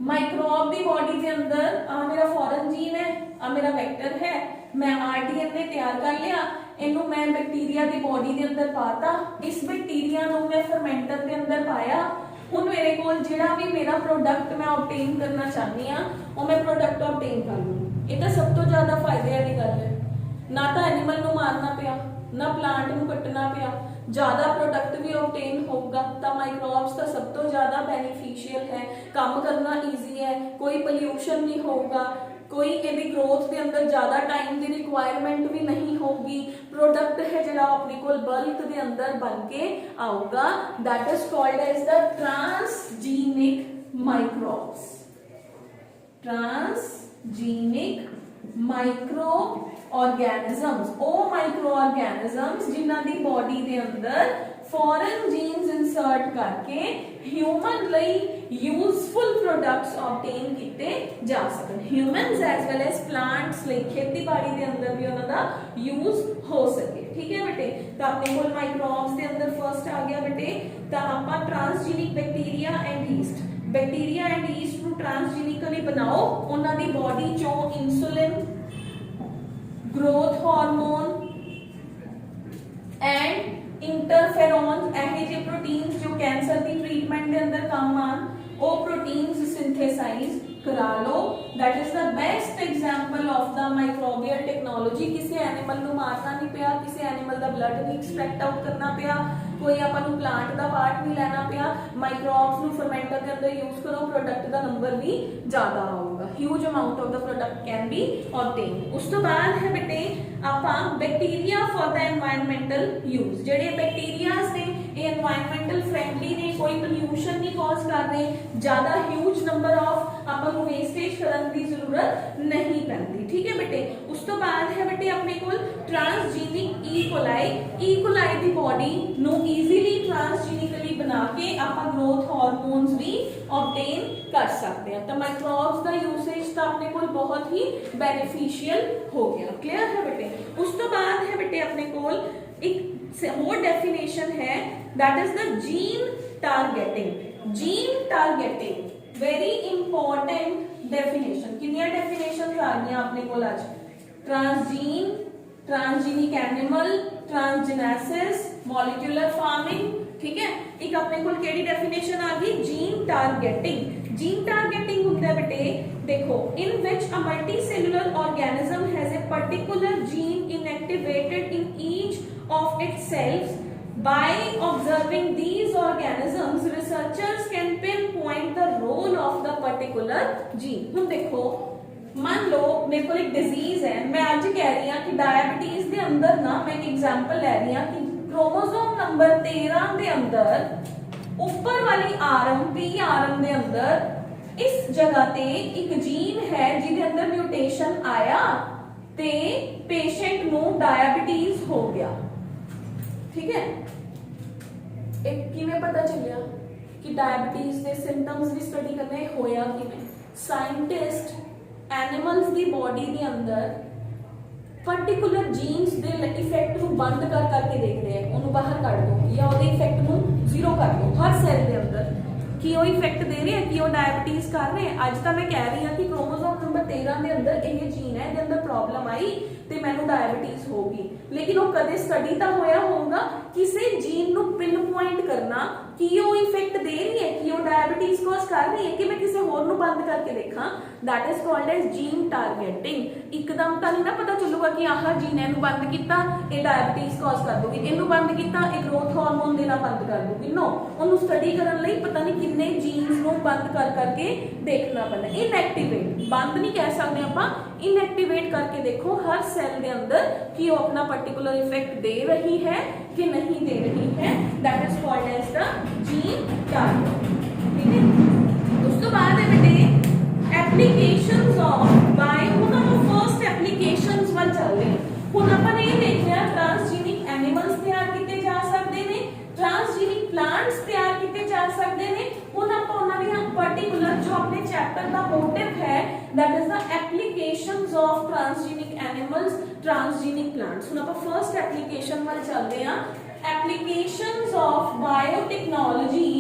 माइक्रोब की बॉडी के अंदर आ मेरा फॉरेन जीन है, आ मेरा वेक्टर है, मैं आरडीएनए तैयार कर लिया, इनू मैं बैक्टीरिया की बॉडी के अंदर पाता, इस बैक्टीरिया को मैं फरमेंटर के अंदर पाया, हुण मेरे कोल जिहड़ा भी मेरा प्रोडक्ट मैं ऑब्टेन करना चाहनी हां वो मैं प्रोडक्ट ऑब्टेन कर लूँ। ये तो सब तो ज्यादा फायदे वाली गल है, ना तो एनीमल नू मारना पिया, ना प्लांट नू कटना पिया, ज्यादा प्रोडक्ट भी ऑब्टेन होगा। तो माइक्रोब्स तो सब तो ज्यादा बेनिफिशियल है, काम करना ईजी है, कोई पोल्यूशन नहीं होगा, कोई ਇਹਦੀ ग्रोथ के अंदर ज्यादा टाइम की रिक्वायरमेंट भी नहीं होगी, प्रोडक्ट है जो अपने को बल्क के अंदर बन के आऊगा। That is called as the transgenic microbes. Transgenic microorganisms, ਉਹ ਮਾਈਕਰੋ ऑर्गेनिजम्स ਜਿਨ੍ਹਾਂ ਦੀ ਬੋਡੀ ਦੇ ਅੰਦਰ ਫੋਰਨ ਜੀਨਸ ਇਨਸਰਟ ਕਰਕੇ ਹਿਊਮਨ ਲਈ ਯੂਜ਼ਫੁਲ ਪ੍ਰੋਡਕਟਸ ਆਬਟੇਨ ਕੀਤੇ ਜਾ ਸਕਣ, humans as well as plants ਲਈ ਖੇਤੀਬਾੜੀ ਦੇ ਅੰਦਰ ਵੀ ਉਹਨਾਂ ਦਾ ਯੂਜ਼ ਹੋ ਸਕੇ। ठीक है बेटे, तो अपने को माइक्रोब्स के अंदर फर्स्ट आ गया बेटे, तो आपा transgenic bacteria and east, bacteria and east ਨੂੰ ट्रांसजेनिकली बनाओ, ਉਹਨਾਂ ਦੀ ਬੋਡੀ ਚੋਂ insulin, growth hormone and interferons ਇਹੋ ਜਿਹੇ प्रोटीन्स जो कैंसर की ट्रीटमेंट के अंदर काम आन, वो प्रोटीन्स सिंथेसाइज करा लो। That is the best example of the microbial technology. किसी एनिमल ਨੂੰ मारना नहीं पिया, किसी एनिमल का ब्लड नहीं एक्सट्रैक्ट आउट करना पिया, कोई ਆਪਾਂ ਨੂੰ प्लांट का पार्ट नहीं लेना पिया, माइक्रोब्स ਨੂੰ फर्मेंटर के अंदर यूज करो, प्रोडक्ट का नंबर भी ज्यादा आऊगा, huge amount of the product can be obtain. उस तो बाद है बेटे ਆਪਾਂ bacteria for the environmental use. ਜਿਹੜੇ बैक्टीरियाज ने ये एनवायरमेंटल फ्रेंडली ने, कोई पोल्यूशन नहीं कॉज कर रहे, ज्यादा ह्यूज नंबर ऑफ ਆਪਾਂ ਨੂੰ वेस्टेज करने की जरूरत नहीं पैंदी। ठीक है बेटे। उस तो बाद है बेटे अपने को ट्रांसजेनिक ईकोलाई। ईकोलाई की बॉडी ਨੂੰ ईजीली ट्रांसजेनिकली बना के ਆਪਾਂ ग्रोथ हार्मोन्स भी ऑब्टेन कर सकते हैं। तो माइक्रोब्स का यूसेज तो अपने को बहुत ही बेनिफिशियल हो गया। क्लियर है बेटे। उस तो बाद है बेटे अपने को एक और डेफिनेशन है, that is the gene targeting. Gene targeting very important definition. कितनी डेफिनेशन आ गई अपने को आज, transgene, transgenic animal, transgenesis, molecular farming. ठीक है, एक अपने को केड़ी डेफिनेशन आ गई, जीन टारगेटिंग। जीन टारगेटिंग होता है बेटे, देखो, in which a multicellular organism has a particular gene inactivated in each of its cells. By observing these organisms, researchers can pinpoint the role of the particular gene. हम देखो, मान लो मेरे को एक डिजीज है, मैं आज कह रही हूँ कि डायबिटीज के अंदर ना, मैं एक एग्जांपल ले रही हूँ कि क्रोमोसोम नंबर 13 के अंदर ऊपर वाली आर्म, पी आर्म के अंदर इस जगह ते एक जीन है जिहदे अंदर म्यूटेशन आया ते पेशेंट नू डायबिटीज हो गया। ठीक है, एक किवें पता चलिया कि डायबिटीज के सिम्पटम्स भी स्टडी करने होया किवें। साइंटिस्ट एनिमल्स की बॉडी के अंदर पर्टिकुलर जीन्स के इफेक्ट को बंद कर करके देख रहे हैं, उन्होंने बाहर कढ़ दो या वो इफेक्ट को जीरो कर दो हर सैल के अंदर कि वो इफेक्ट दे रहे हैं कि वो डायबिटीज कर रहे हैं। अज तो मैं कह रही हूँ कि क्रोमोसोम नंबर 13 के अंदर ये जीन है, अंदर प्रॉब्लम आई तो मैनू डायबिटीज होगी, लेकिन वो कदे स्टडी तो होया होगा किसी जीन को पिन पॉइंट करना कि वो इफेक्ट दे रही है कि वो डायबिटीज कॉज कर रही है कि मैं किसी होर नू बंद करके देखा। That is called as gene targeting. एकदम तो नहीं ना पता चलूगा कि आह जीन इनू बंद किया ये डायबिटीज कॉज कर दूगी, इनू बंद किया ये ग्रोथ हार्मोन देना बंद कर दूगी। नो, उन्होंने स्टडी करने लई पता नहीं किन्ने जीन्स को बंद कर करके देखना पैना। इनएक्टिवेट बंद नहीं कह सकते आप, इनएक्टिवेट करके देखो हर सैल के अंदर कि वो अपना पर्टिकुलर इफेक्ट दे रही है कि नहीं दे रही है। That is called as the gene target. ठीक है, उस तो बाद है बेटे एप्लीकेशंस ऑफ बाय हुन हम फर्स्ट एप्लीकेशंस वाल चल रहे हैं। हुन अपन ये देख रहे हैं ट्रांसजीनिक एनिमल्स तैयार किए जा सकते हैं, ट्रांसजीनिक प्लांट्स तैयार किए जा सकते हैं। हुन ਆਪਾਂ ਉਹਨਾਂ ਦੀਆਂ पर्टिकुलर जो अपने चैप्टर का मोटिव है that is the applications of transgenic animals transgenic plants. हुन ਆਪਾਂ फर्स्ट एप्लीकेशन वाल चलते हैं, applications of biotechnology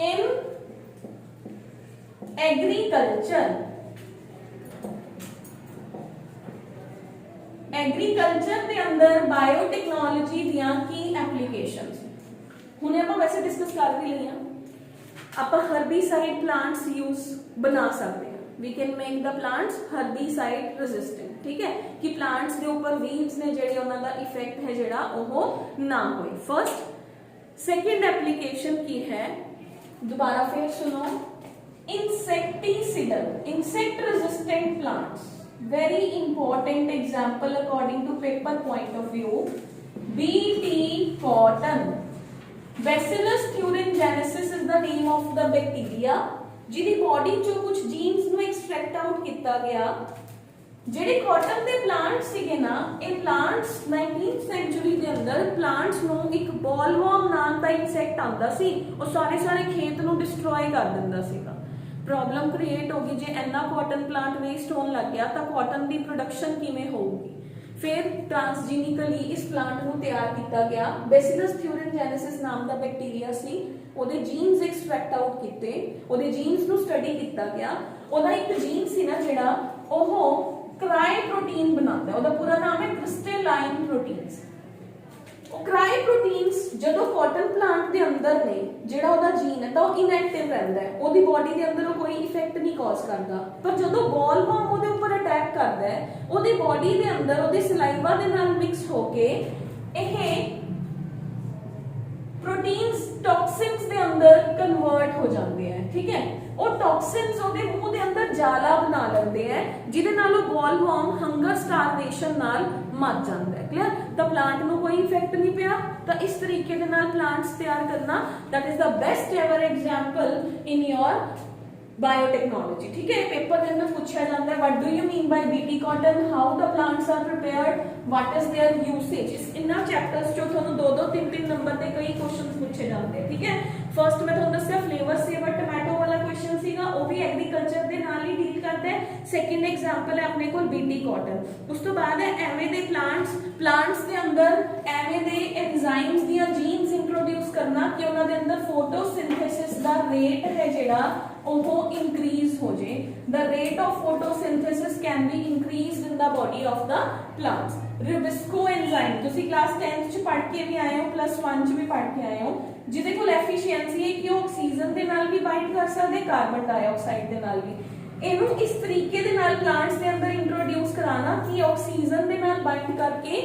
in agriculture. Agriculture के अंदर बायोटेक्नोलॉजी दियां की एप्लीकेशंस हुणे आप वैसे डिस्कस कर भी लिया। आप हर्बीसाइड प्लांट्स यूज बना सकते हैं, we can make the plants herbicide resistant. ठीक है, कि प्लांट्स के ऊपर वीड्स ने जेडे उन्हां दा इफेक्ट है जेड़ा ओहो ना होए। फर्स्ट सेकंड एप्लीकेशन की है, दोबारा फिर सुनो, insecticidal insect resistant plants. Very important example according to paper point of view, BT cotton. Bacillus thuringiensis is the name of the bacteria जिहदी बॉडी चो कुछ जीन्स ਨੂੰ एक्सट्रैक्ट आउट किया गया। ਜਿਹੜੇ ਕਾਟਨ ਦੇ ਪਲਾਂਟ ਸੀਗੇ ਨਾ, ਇਹ ਪਲਾਂਟਸ 19th ਸੈਂਚੁਰੀ ਦੇ ਅੰਦਰ ਪਲਾਂਟਸ ਨੂੰ ਇੱਕ ਬॉलवर्म ਨਾਮ ਦਾ ਇਨਸੈਕਟ ਆਉਂਦਾ ਸੀ, ਉਹ ਸਾਰੇ ਖੇਤ ਨੂੰ ਡਿਸਟਰੋਏ ਕਰ ਦਿੰਦਾ ਸੀਗਾ। ਪ੍ਰੋਬਲਮ ਕ੍ਰੀਏਟ ਹੋ ਗਈ, ਜੇ ਇੰਨਾ ਕਾਟਨ ਪਲਾਂਟ ਵੇਸਟ ਹੋਣ ਲੱਗ ਗਿਆ ਤਾਂ ਕਾਟਨ ਦੀ ਪ੍ਰੋਡਕਸ਼ਨ ਕਿਵੇਂ ਹੋਊਗੀ। फिर ट्रांसजीनिकली इस प्लांट को तैयार किया गया। बेसिलस थ्यूरिनजेनेसिस नाम का बैक्टीरिया सी, ओदे जीन्स एक्सट्रैक्ट आउट किए, ओदे जीन्स को स्टडी किया गया। ओदा एक जीन सी ना जिहड़ा ओहो क्राई प्रोटीन बनाता है, ओदा पूरा नाम है क्रिस्टलाइन प्रोटीन्स। क्राई प्रोटीन्स जदों कॉटन प्लांट के अंदर ने जिहड़ा ओदा जीन है तो इनएक्टिव रहता है, ओदी बॉडी के अंदर कोई इफेक्ट नहीं कॉज करता। पर जदों बॉलवर्म ओदे ऊपर अटैक करता है, ओदी बॉडी के अंदर ओदे सलाइवा दे नाल मिक्स होके यह प्रोटीन्स टॉक्सिन्स के अंदर कन्वर्ट हो जाते हैं। ठीक है, और टॉक्सिन्स ओदे मुंह के अंदर जाला बना लेते हैं, जिहदे नाल वो बॉलवर्म हंगर स्टारवेशन नाल मर जाता है। क्लियर, तो प्लांट को कोई इफेक्ट नहीं पिया, तो इस तरीके दे नाल प्लांट्स तैयार करना that is the best ever example in your biotechnology. ठीक है, पेपर के अंदर पूछा जाता है what do you mean by BT cotton, how the plants are prepared, what is their usage. इस इन्ना चैप्टर्स जो थानू 2-3 नंबर के कई क्वेश्चंस पूछे जाते हैं। ठीक है, फर्स्ट मैं थानू दस्सिया फ्लेवर सेवर टोमेटो वाला क्वेश्चन सीगा, वो भी एग्रीकल्चर दे नाल ही डील करता है। सेकंड एग्जांपल है अपने कोल बीटी कॉटन। उस तो बाद है एवें दे प्लांट्स के अंदर एवें दे एंजाइम्स दियां जीन्स इंट्रोड्यूस करना कि उन्हां दे अंदर फोटोसिंथेसिस दा रेट है जिहड़ा ओहो इंक्रीज हो जाए। The rate of photosynthesis can be increased in the body of the plants. Rubisco enzyme तुसी क्लास 10th च पढ़ के भी आए हो, प्लस 1 च भी पढ़ के आए हो, जिहदे कोल एफिशिएंसी है कि ऑक्सीजन दे नाल भी बाइंड कर सकदे, कार्बन डाइऑक्साइड दे नाल भी। इनू इस तरीके दे नाल प्लांट्स दे अंदर इंट्रोड्यूस कराना कि ऑक्सीजन दे नाल बाइंड करके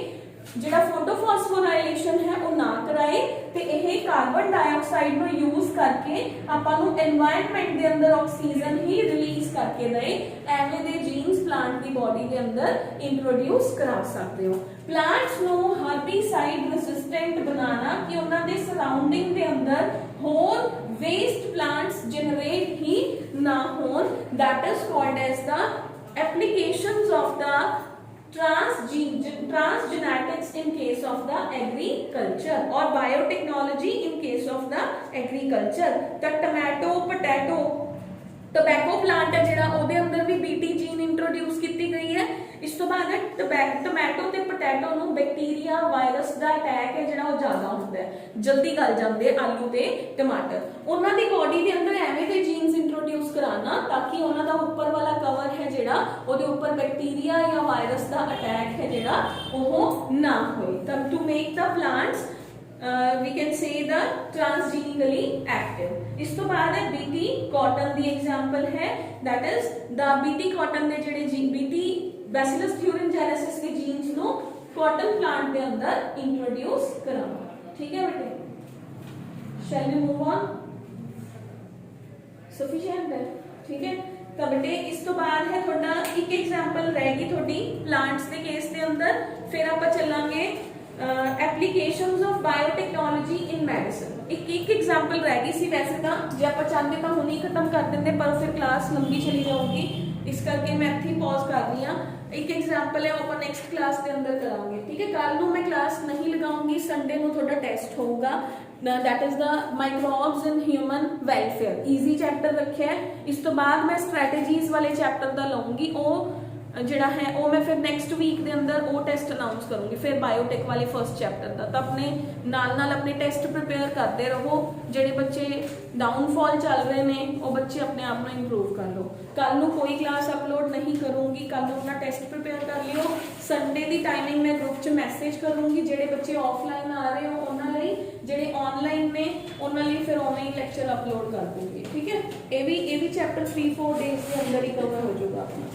जिहड़ा फोटोफॉस्फोराइलेशन है वो ना कराए ते यह कार्बन डाइऑक्साइड नो यूज करके आपां नू एनवायरनमेंट दे अंदर ऑक्सीजन ही रिलीज करके दे। एवें दे जीन्स प्लांट की बॉडी के अंदर इंट्रोड्यूस करा सकते हो। प्लांट्स नो हर्बीसाइड रेजिस्टेंट बनाना कि उन्हां दे सराउंडिंग दे अंदर होर वेस्ट प्लांट्स जनरेट ही ना होन, that is called as the applications of the transgenetics in case of the agriculture or biotechnology in case of the agriculture। तो टमाटो पोटैटो टबैको प्लांट है जिहड़ा ਉਹਦੇ ਅੰਦਰ भी BT जीन इंट्रोड्यूस की गई है। इस तो बाद टमैटो ते पोटैटो ਨੂੰ बैक्टीरिया वायरस ਦਾ ਅਟੈਕ ਹੈ ਜਿਹੜਾ ਉਹ ਜ਼ਿਆਦਾ ਹੁੰਦਾ ਹੈ, ਜਲਦੀ ਗਲ ਜਾਂਦੇ ਆਲੂ ਤੇ ਟਮਾਟਰ। ਉਹਨਾਂ ਦੀ ਬੋਡੀ ਦੇ ਅੰਦਰ ਐਵੇਂ ਦੇ ਜੀਨਸ ਇੰਟਰੋਡਿਊਸ ਕਰਾਣਾ ਤਾਂ ਕਿ ਉਹਨਾਂ ਦਾ ਉੱਪਰ ਵਾਲਾ ਕਵਰ ਹੈ ਜਿਹੜਾ ਉਹਦੇ ਉੱਪਰ ਬੈਕਟੀਰੀਆ ਜਾਂ ਵਾਇਰਸ ਦਾ ਅਟੈਕ ਹੈ ਜਿਹੜਾ ਉਹ ਨਾ ਹੋਏ। ਤਾਂ to make the plants we can say the transgenically active। इस तो बाद है BT cotton दी एग्जांपल है, that is the BT cotton दे जेडे BT Bacillus thuringiensis के जीन्स नो कॉटन प्लांट के अंदर इंट्रोड्यूस करांगा। ठीक है बेटे, shall we move on? sufficient है, ठीक है। तो बेटे इस तो बाद है थोड़ा एक एग्जांपल रहेगी थोड़ी प्लांट्स के केस के अंदर, फिर आप चलांगे applications of biotechnology in medicine. एक एग्जांपल रहेगी सी, वैसे तो जे आप चाहते तो हुणे खत्म कर देंगे पर फिर क्लास लंबी चली जाऊगी, इस करके मैं इत्थे पॉज कर रही हां। एक एग्जांपल है वो नेक्स्ट क्लास के अंदर करांगे। ठीक है, कल नूं मैं क्लास नहीं लगाऊंगी, संडे नूं थोड़ा टेस्ट होगा, that is the microbes in human welfare. Easy chapter रखे है। इस तो बाद मैं स्ट्रैटेजीज वाले चैप्टर का लूंगी, वो जिहड़ा है वो मैं फिर नेक्स्ट वीक के अंदर वो टेस्ट अनाउंस करूंगी, फिर बायोटेक वाले फर्स्ट चैप्टर का। तो अपने नाल अपने टेस्ट प्रिपेयर करते रहो, जेडे बच्चे डाउनफॉल चल रहे हैं वो बच्चे अपने आप में इंप्रूव कर लो। कल नूं कोई क्लास अपलोड नहीं करूंगी, कल नूं अपना टेस्ट प्रिपेयर कर लियो। संडे की टाइमिंग मैं ग्रुप च मैसेज करूंगी, जेडे बच्चे ऑफलाइन आ रहे हो उन्हां लई, जेडे ऑनलाइन ने उन्हां लई फिर उवें ही लेक्चर अपलोड कर दूंगी। ठीक है, ये भी चैप्टर 3-4 डेज के अंदर ही कवर हो जाएगा अपना।